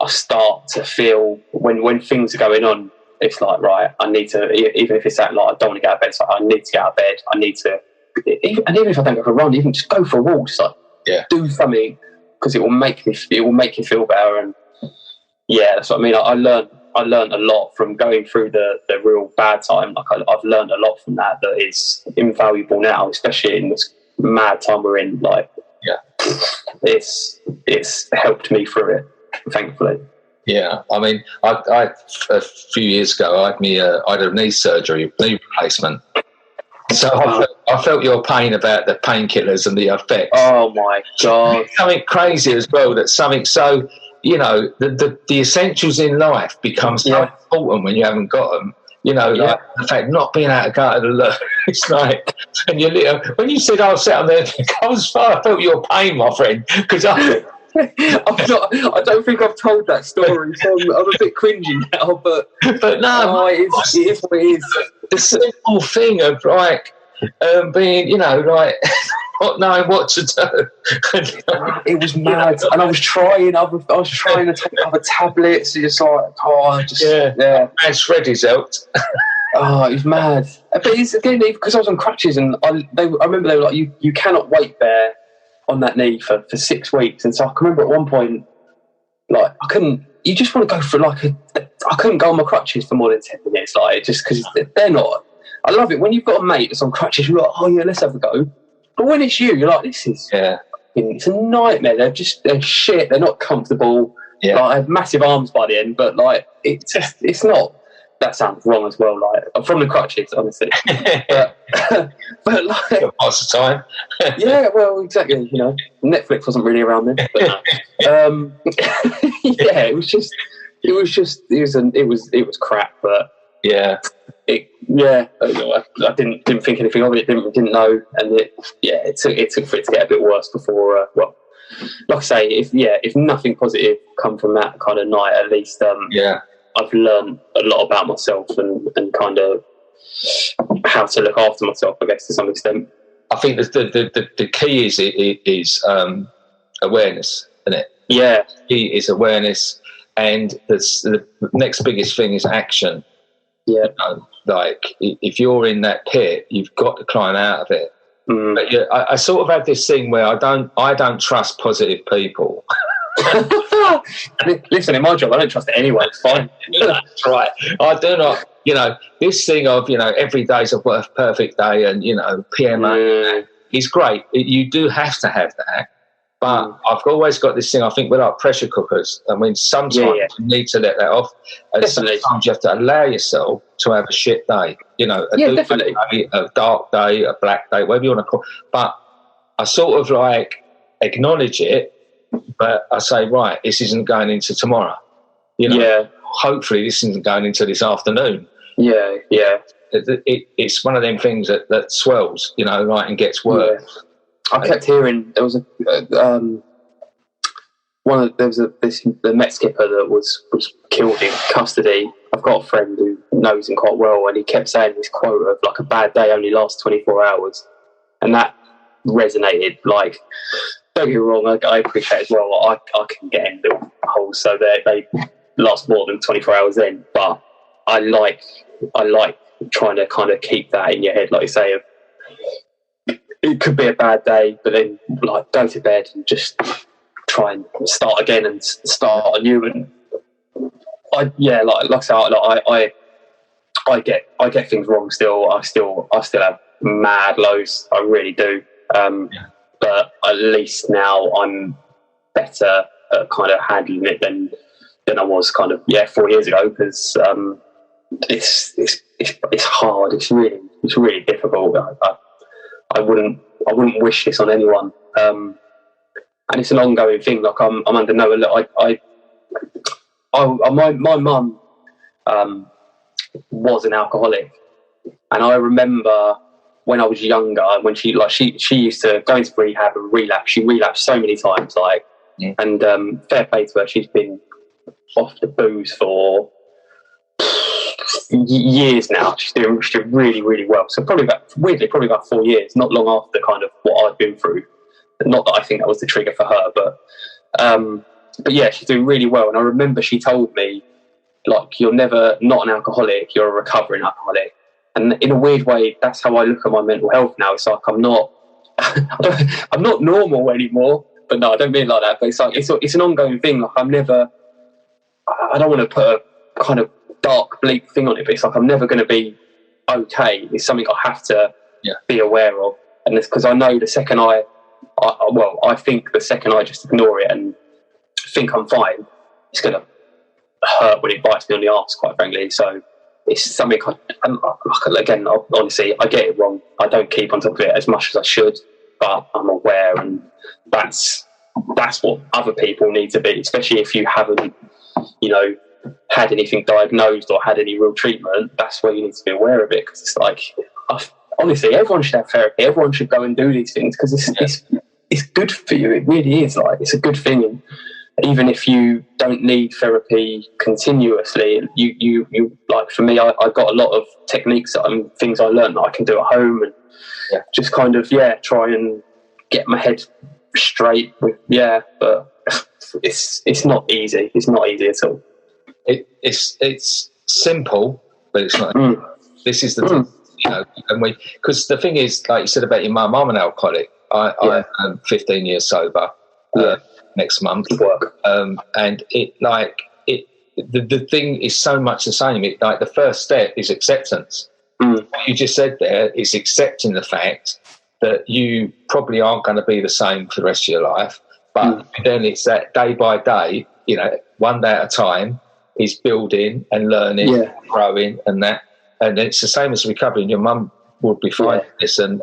I start to feel when things are going on, it's like, right, I need to, even if it's that, like, I don't want to get out of bed, it's like, I need to get out of bed. I need to, and even if I don't go for a run, even just go for a walk, just like, do something, because it will make you feel better. And yeah, that's what I mean. I learned a lot from going through the real bad time. Like, I've learned a lot from that is invaluable now, especially in this mad time we're in. Like, it's helped me through it, thankfully. Yeah, I mean, I a few years ago, I had a knee replacement. So I felt your pain about the painkillers and the effects. Oh my God! Something crazy as well. That something so, the essentials in life become so important when you haven't got them. Like the fact not being able to go to the loo. It's like, and when you said I was sat on there, I felt your pain, my friend, because I don't think I've told that story, so I'm a bit cringy now. But no, it is what it is. The simple thing of, like, being, like, not knowing what to do. It was mad, and I was trying to take other tablets. And just like, And Freddy's helped. Oh, it was mad. But it's, again, because I was on crutches, and I remember they were like, you cannot weight bear on that knee for 6 weeks. And so I can remember at one point, like, I couldn't. You just want to go for, like, I couldn't go on my crutches for more than 10 minutes, like, just because they're not. I love it when you've got a mate that's on crutches. You're like, oh yeah, let's have a go. But when it's you, you're like, this is it's a nightmare. They're shit. They're not comfortable. Yeah. Like, I have massive arms by the end, but, like, it's not. That sounds wrong as well. Like, I'm from the crutches, honestly. but like, lots of time. Yeah, well, exactly. Netflix wasn't really around then. But no. Yeah, it was crap. But yeah, I didn't think anything of it. Didn't know, and it took for it to get a bit worse before. Well, like I say, if nothing positive come from that kind of night, at least I've learned a lot about myself and kind of how to look after myself, I guess, to some extent. I think the key is awareness, isn't it? Yeah. The key is awareness, and the next biggest thing is action. Yeah. Like, if you're in that pit, you've got to climb out of it. Mm. But I sort of have this thing where I don't trust positive people. Listen, in my job, I don't trust anyone. It's fine. That's right. I do not. This thing of every day's a perfect day, and PMA is great. You do have to have that, but I've always got this thing. I think we're like pressure cookers. I mean, sometimes you need to let that off, and definitely. Sometimes you have to allow yourself to have a shit day. Definitely. A dark day, a black day, whatever you want to call. But I sort of like acknowledge it. but I say, right, this isn't going into tomorrow. Hopefully this isn't going into this afternoon. Yeah. It's one of them things that swells, and gets worse. Yeah. I kept hearing there was the Met skipper that was killed in custody. I've got a friend who knows him quite well, and he kept saying this quote of like, a bad day only lasts 24 hours, and that resonated. Like, don't get me wrong, I appreciate as well. I can get in little holes, so they last more than 24 hours then. But I like trying to kind of keep that in your head, like you say. It could be a bad day, but then like go to bed and just try and start again and start anew. And I get things wrong still. I still have mad lows. I really do. But at least now I'm better at kind of handling it than I was kind of 4 years ago, because it's hard. It's really difficult. I wouldn't wish this on anyone. And it's an ongoing thing. Like I'm under no. My mum was an alcoholic, and I remember when I was younger, when she used to go into rehab and relapse. She relapsed so many times, and fair play to her. She's been off the booze for years now. She's doing really, really well. So probably about 4 years, not long after kind of what I've been through. Not that I think that was the trigger for her, but yeah, she's doing really well. And I remember she told me, like, you're never not an alcoholic, you're a recovering alcoholic. And in a weird way, that's how I look at my mental health now. It's like I'm not normal anymore. But no, I don't mean it like that. But it's like it's an ongoing thing. Like I don't want to put a kind of dark, bleak thing on it, but it's like I'm never going to be okay. It's something I have to be aware of. And it's because I know the second I think the second I just ignore it and think I'm fine, it's going to hurt when it bites me on the arse, quite frankly. So it's something honestly, I get it wrong. I don't keep on top of it as much as I should, but I'm aware, and that's what other people need to be, especially if you haven't, had anything diagnosed or had any real treatment. That's where you need to be aware of it, because it's like, honestly, everyone should have therapy. Everyone should go and do these things, because it's good for you. It really is. Like, it's a good thing. And even if you don't need therapy continuously, you like, for me, I got a lot of techniques and things I learned that I can do at home, and just kind of try and get my head straight. But it's not easy. It's not easy at all. It's simple, but it's not. This is the thing, and because the thing is, like you said about your mum, I'm an alcoholic. I'm 15 years sober next month. And the thing is so much the same. Like, the first step is acceptance. What you just said there is accepting the fact that you probably aren't going to be the same for the rest of your life, but then it's that day by day, one day at a time, is building and learning, growing, and it's the same as recovering. Your mum would be finding this, and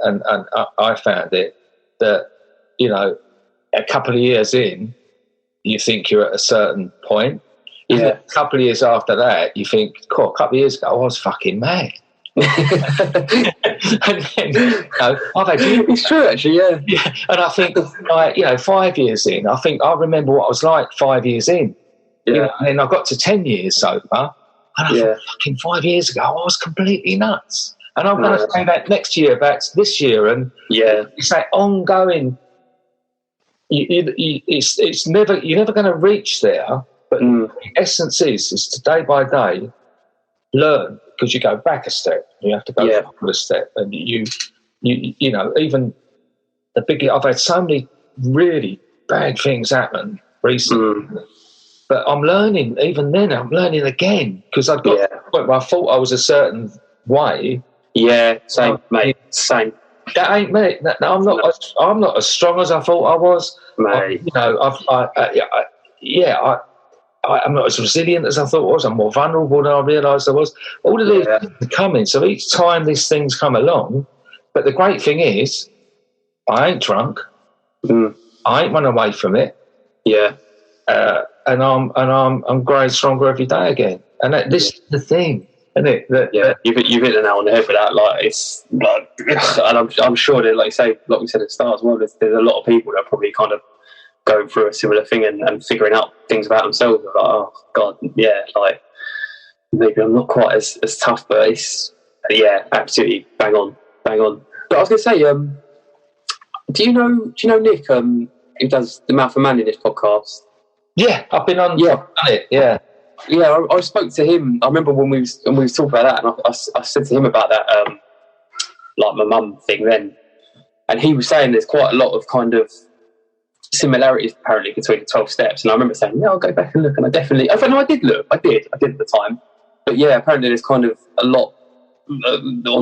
I found it that a couple of years in, you think you're at a certain point. A couple of years after that, you think, a couple of years ago, I was fucking mad. And then, I've had it's true, actually. Yeah, and I think, 5 years in, I think I remember what I was like 5 years in. And then I got to 10 years sober, and I thought, fucking 5 years ago, I was completely nuts. And I'm going to say that next year about this year, and it's that ongoing. It's never, you're never going to reach there, but the essence is to day by day learn, because you go back a step, you have to go forward a step, and you even the big. I've had so many really bad things happen recently. But I'm learning, even then, I'm learning again, because I've got to the point where I thought I was a certain way. Yeah, same, mate, same. That ain't me. I'm not as strong as I thought I was. Mate. I'm not as resilient as I thought I was. I'm more vulnerable than I realised I was. All of these things are coming. So each time these things come along, but the great thing is, I ain't drunk. I ain't run away from it. Yeah. And I'm growing stronger every day again. And this is the thing, isn't it? You've hit the nail on the head with that. Like, it's like, and I'm sure that, like you say, like we said at the start as well, there's a lot of people that are probably kind of going through a similar thing and figuring out things about themselves. Like, oh God, yeah, like maybe I'm not quite as tough, but it's absolutely bang on. But I was going to say, do you know Nick, who does the Mouth of Man in this podcast? Yeah, I've been on. Yeah, done it. Yeah. Yeah, I spoke to him. I remember when we was talking about that, and I said to him about that, like my mum thing then, and he was saying there's quite a lot of kind of similarities apparently between the 12 steps. And I remember saying, yeah, I'll go back and look, and I did look. I did at the time, but yeah, apparently there's kind of a lot on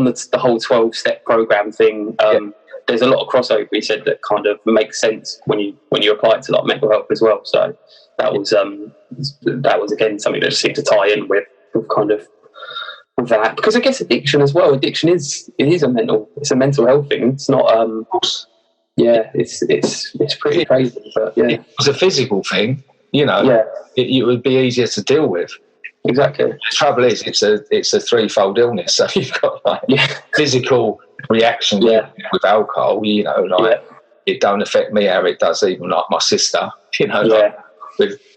the whole 12-step program thing. There's a lot of crossover, he said, that kind of makes sense when you apply it to like mental health as well. So that was again something that just seemed to tie in with kind of that, because I guess addiction as well. Addiction is a mental health thing. It's not it's pretty crazy. But yeah, if it was a physical thing, it would be easier to deal with. Exactly. The trouble is, it's a threefold illness. So you've got like physical reaction with alcohol. It don't affect me how it does even like my sister.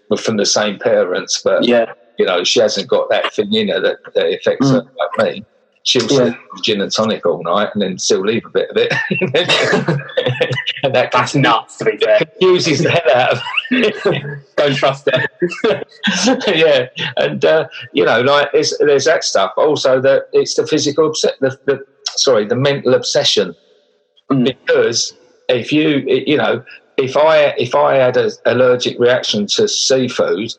We're from the same parents, but she hasn't got that thing in her that affects her like me. She'll sit with gin and tonic all night and then still leave a bit of it. And that's nuts, to be fair. Confuses the hell out of me. Don't trust it. Yeah, and there's that stuff. Also, it's the physical, the mental obsession. Because if I had an allergic reaction to seafood,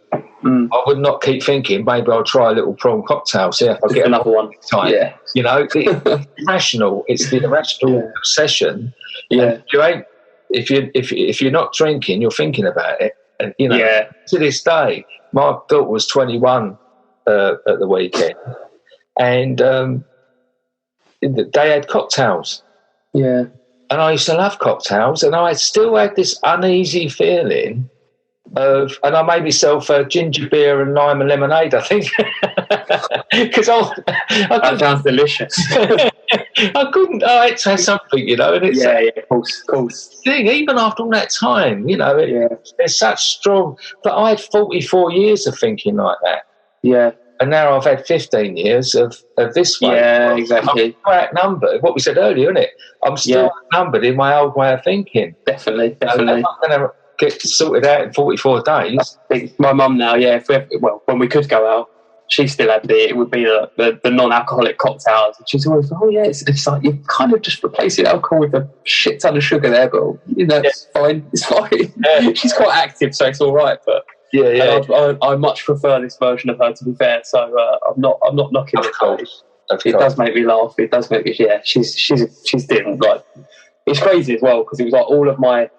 I would not keep thinking, maybe I'll try a little prawn cocktail, see if I get another one. Time. Yeah. It's irrational. It's the irrational obsession. Yeah. And if you're not drinking, you're thinking about it. And to this day, my daughter was 21 at the weekend, and they had cocktails. Yeah. And I used to love cocktails, and I still had this uneasy feeling and I made myself a ginger beer and lime and lemonade, I think. Because that sounds delicious. I had to have something, and it's of course. Thing, even after all that time, there's such strong, but I had 44 years of thinking like that. Yeah. And now I've had 15 years of this way. Yeah, exactly. I'm outnumbered. What we said earlier, isn't it? I'm still outnumbered in my old way of thinking. Definitely. I'm not going to get sorted out in 44 days. My mum now, when we could go out, she still had it would be the non-alcoholic cocktails. And she's always like, it's like you're kind of just replacing alcohol with a shit ton of sugar there, but it's fine. It's fine. Yeah. She's quite active, so it's all right, but I much prefer this version of her, to be fair. So I'm not knocking it. It does make me laugh. It does make me. Yeah, she's doing like, it's crazy as well, because it was like all of my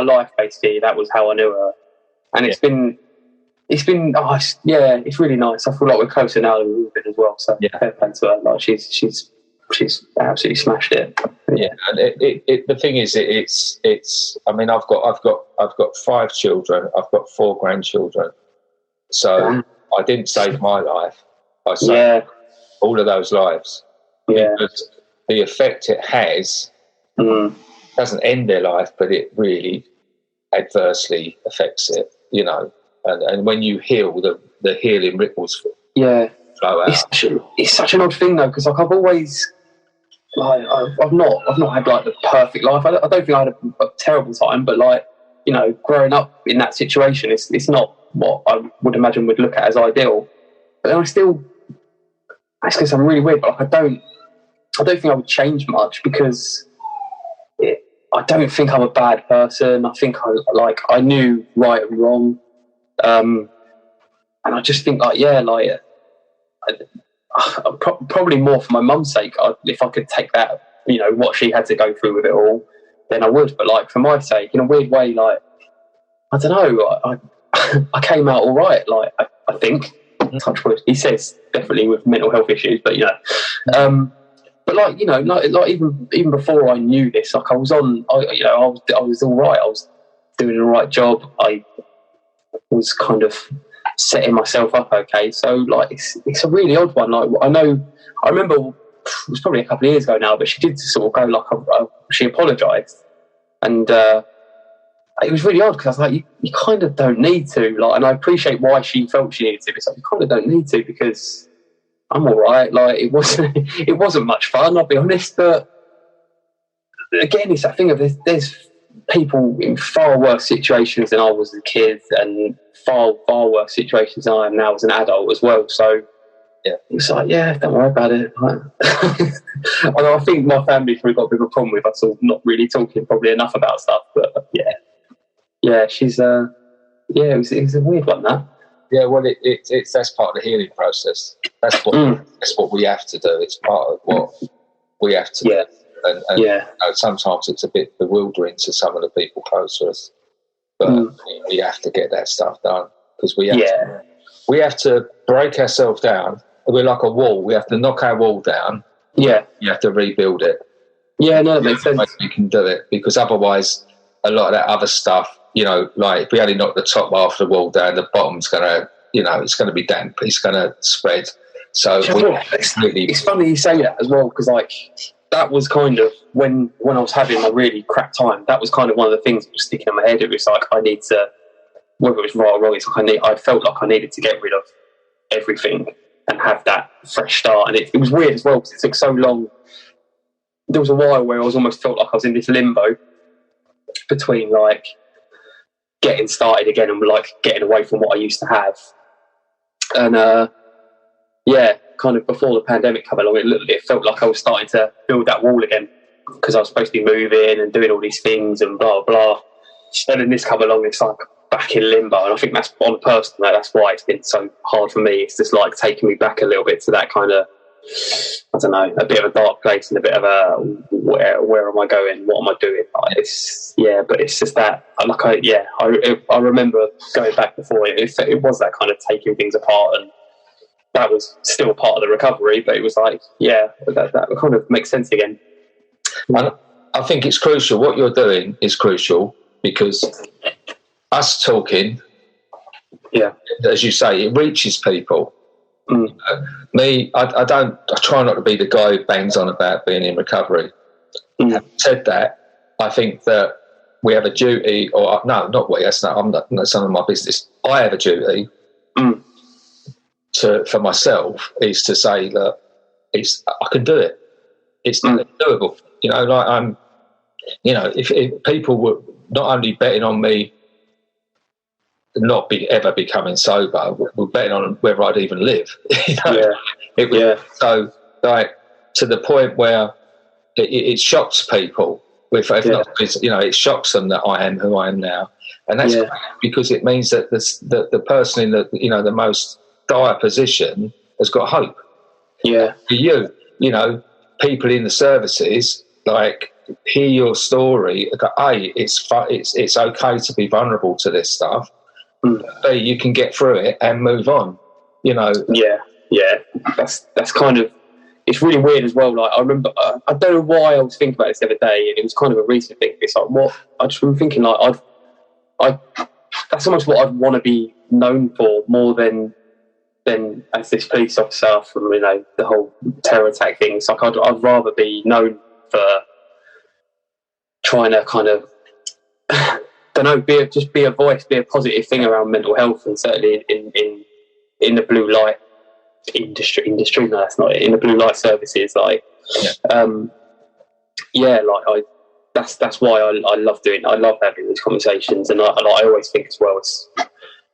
life basically. That was how I knew her, and it's been it's really nice. I feel like we're closer now than we've been as well. So fair play to her. Like she's absolutely smashed it. Yeah, and the thing is, it's. I mean, I've got 5 children. I've got 4 grandchildren. So I didn't save my life. I saved all of those lives. Yeah, because the effect it has doesn't end their life, but it really adversely affects it. And when you heal, the healing ripples flow out. It's such an odd thing though, because like I've always. Like I've not had like the perfect life. I don't think I had a terrible time, but like growing up in that situation, it's not what I would imagine would look at as ideal. But then that's because I'm really weird. But like, I don't think I would change much, because I don't think I'm a bad person. I think I knew right and wrong, and I just think probably more for my mum's sake. If I could take that, what she had to go through with it all, then I would. But like for my sake, in a weird way, like I don't know, I came out all right. Like I think, touch wood. He says definitely with mental health issues, but but like even before I knew this, like I was on, I was all right. I was doing the right job. I was kind of setting myself up okay. So like it's a really odd one. Like I remember it was probably a couple of years ago now, but she did sort of go like she apologised, and it was really odd because I was like, you kind of don't need to. Like, and I appreciate why she felt she needed to. But it's like, you kind of don't need to because I'm all right. Like it wasn't much fun, I'll be honest. But again, it's that thing of there's people in far worse situations than I was as a kid, and far worse situations than I am now as an adult as well. So yeah, it's like, yeah, don't worry about it. Although I think my family's probably got a bit of a problem with us all not really talking probably enough about stuff. But yeah, she's it was a weird one, that. Yeah, well, it's that's part of the healing process. That's what we have to do. It's part of what we have to do. And you know, sometimes it's a bit bewildering to some of the people close to us, but we have to get that stuff done because we have to break ourselves down. We're like a wall. We have to knock our wall down. Yeah, you have to rebuild it. Yeah, no, that makes sense. You can do it because otherwise, a lot of that other stuff, you know, like if we only knock the top half of the wall down, the bottom's gonna, you know, it's gonna be damp. It's gonna spread. So it's funny you say that as well because like. That was kind of when I was having a really crap time. That was kind of one of the things that was sticking in my head. It was like I need to, whether it was right or wrong, it's like I felt like I needed to get rid of everything and have that fresh start. And it was weird as well because it took so long. There was a while where I was almost felt like I was in this limbo between like getting started again and like getting away from what I used to have. And kind of before the pandemic came along, it felt like I was starting to build that wall again because I was supposed to be moving and doing all these things and blah, blah. And then this come along, it's like back in limbo. And I think that's on a personal note, that's why it's been so hard for me. It's just like taking me back a little bit to that kind of, I don't know, a bit of a dark place and a bit of a, where am I going? What am I doing? Like, but it's just that, like, I remember going back before, it was that kind of taking things apart, and that was still part of the recovery, but it was like, that kind of makes sense again. And I think it's crucial. What you're doing is crucial because us talking, as you say, it reaches people. Me, I try not to be the guy who bangs on about being in recovery. Having said that, I think that we have a duty, or no, not we, that's none of my business. I have a duty for myself is to say that I can do it. It's doable. You know, like I'm. You know, if people were not only betting on me not ever becoming sober, were betting on whether I'd even live. You know? So like to the point where it shocks people. It shocks them that I am who I am now, and that's because it means that the person in the most dire position has got hope. Yeah. For you, people in the services like hear your story. Go, A, it's okay to be vulnerable to this stuff. B, you can get through it and move on. That's kind of, it's really weird as well. Like I remember, I don't know why I was thinking about this the other day, and it was kind of a recent thing. It's like what I just been thinking. Like that's almost what I'd want to be known for more than as this police officer from the whole terror attack thing. It's like I'd rather be known for trying to kind of be a voice, be a positive thing around mental health, and certainly in the blue light industry. No, that's not it. In the blue light services, that's why I love doing. I love having these conversations, and I always think as well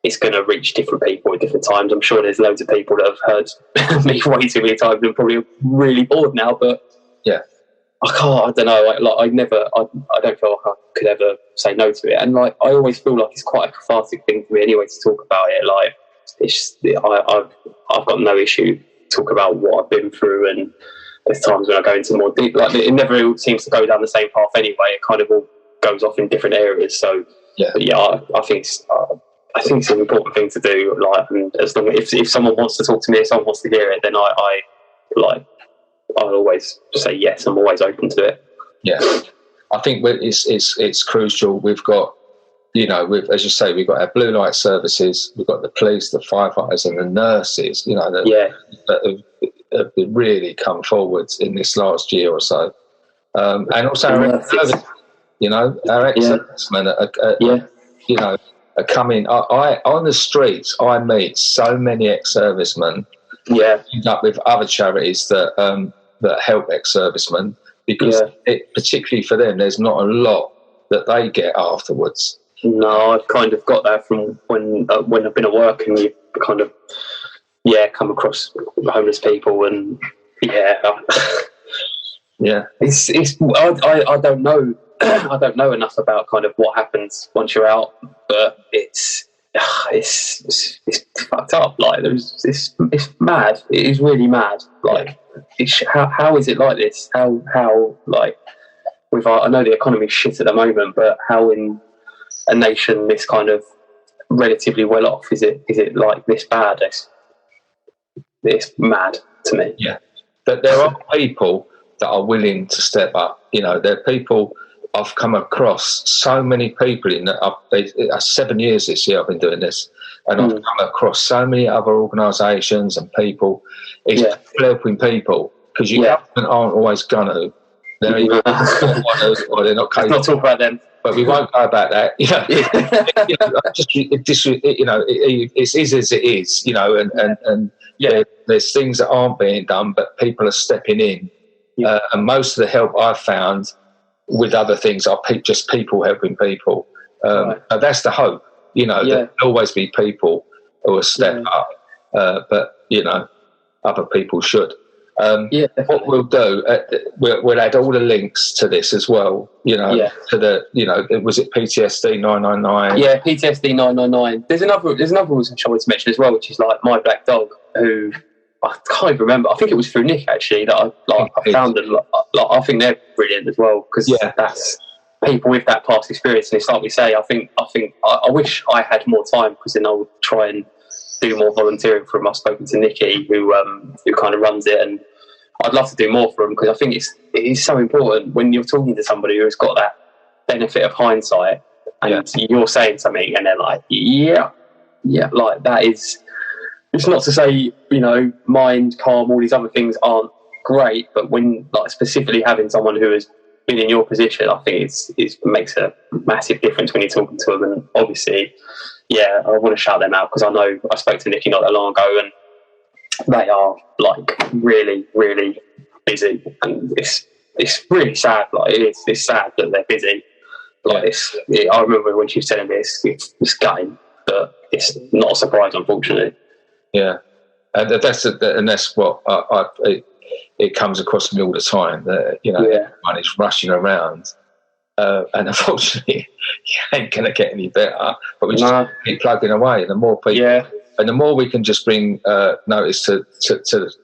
it's going to reach different people at different times. I'm sure there's loads of people that have heard me way too many times and probably really bored now, but I don't know. I don't feel like I could ever say no to it, and I always feel like it's quite a cathartic thing for me anyway to talk about it. Like I've got no issue to talk about what I've been through, and there's times when I go into more deep. Like it never seems to go down the same path anyway. It kind of all goes off in different areas. So I think it's an important thing to do. Like, and as long if someone wants to talk to me, if someone wants to hear it, then I'll always say yes. I'm always open to it. Yeah, I think it's crucial. We've got as you say, we've got our blue light services, we've got the police, the firefighters, and the nurses. That have really come forwards in this last year or so, and also our ex-servicemen are coming. On the streets, I meet so many ex-servicemen. Yeah, end up with other charities that help ex-servicemen, because particularly for them, there's not a lot that they get afterwards. No, I've kind of got that from when I've been at work, and you kind of come across homeless people, and it's I don't know I don't know enough about kind of what happens once you're out, but it's fucked up. Like it's mad. It is really mad. Like how is it like this? How like I know the economy's shit at the moment, but how in a nation this kind of relatively well off is it like this bad? It's mad to me. Yeah, but there are people that are willing to step up. There are people. I've come across so many people in that. 7 years this year I've been doing this, and I've come across so many other organisations and people. It's helping people, because government aren't always going to. They're either not want to, or they're not capable. Let's not talk about them. But we won't go about that. It is as it is. There's things that aren't being done, but people are stepping in. Yeah. And most of the help I've found with other things are just people helping people. Right. And that's the hope. There'll always be people who will step up, but other people should. What we'll do, we'll add all the links to this as well. To the was it PTSD 999? Yeah, PTSD 999. There's another one which I wanted to mention as well, which is like My Black Dog, who I can't even remember. I think it was through Nick actually that I found it. I think they're brilliant as well, because that's people with that past experience. And it's like we say, I wish I had more time, because then I would try and do more volunteering for him. I've spoken to Nikki, who kind of runs it, and I'd love to do more for him, because I think it is so important when you're talking to somebody who's got that benefit of hindsight, and you're saying something, and they're like, like that is. It's not to say mind, calm, all these other things aren't great, but when like specifically having someone who has been in your position, I think it makes a massive difference when you're talking to them. And obviously, I want to shout them out, because I know I spoke to Nikki not that long ago, and they are like really, really busy, and it's really sad. Like it's sad that they're busy. Like I remember when she was telling me it's gutting, but it's not a surprise, unfortunately. Yeah, and that's what it comes across to me all the time. That everyone is rushing around, and unfortunately, you ain't gonna get any better. But we just keep plugging away, and the more people, and the more we can just bring notice to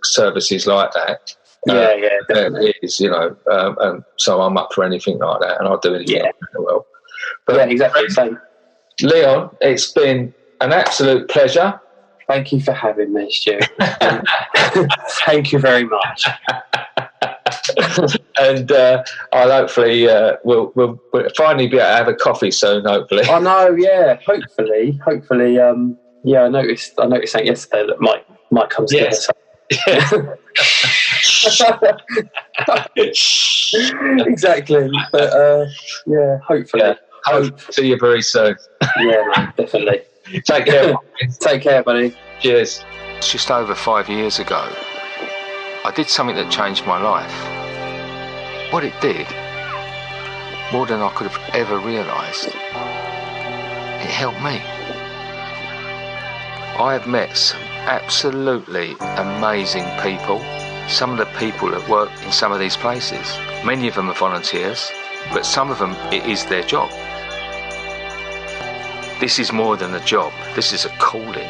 services like that. It is, so I'm up for anything like that, and I'll do anything really well. But exactly. Same. Leon, it's been an absolute pleasure. Thank you for having me, Stu. Thank you very much. And I'll hopefully we'll finally be able to have a coffee soon. Hopefully. I know. Yeah. Hopefully. I noticed something yesterday that might come together. Yes. Exactly. But hopefully. Yeah. Hope to see you very soon. Yeah, man, definitely. Take care. Take care, buddy. Cheers. Just over 5 years ago, I did something that changed my life. What it did, more than I could have ever realised, it helped me. I have met some absolutely amazing people. Some of the people that work in some of these places, many of them are volunteers, but some of them, it is their job. This is more than a job. This is a calling.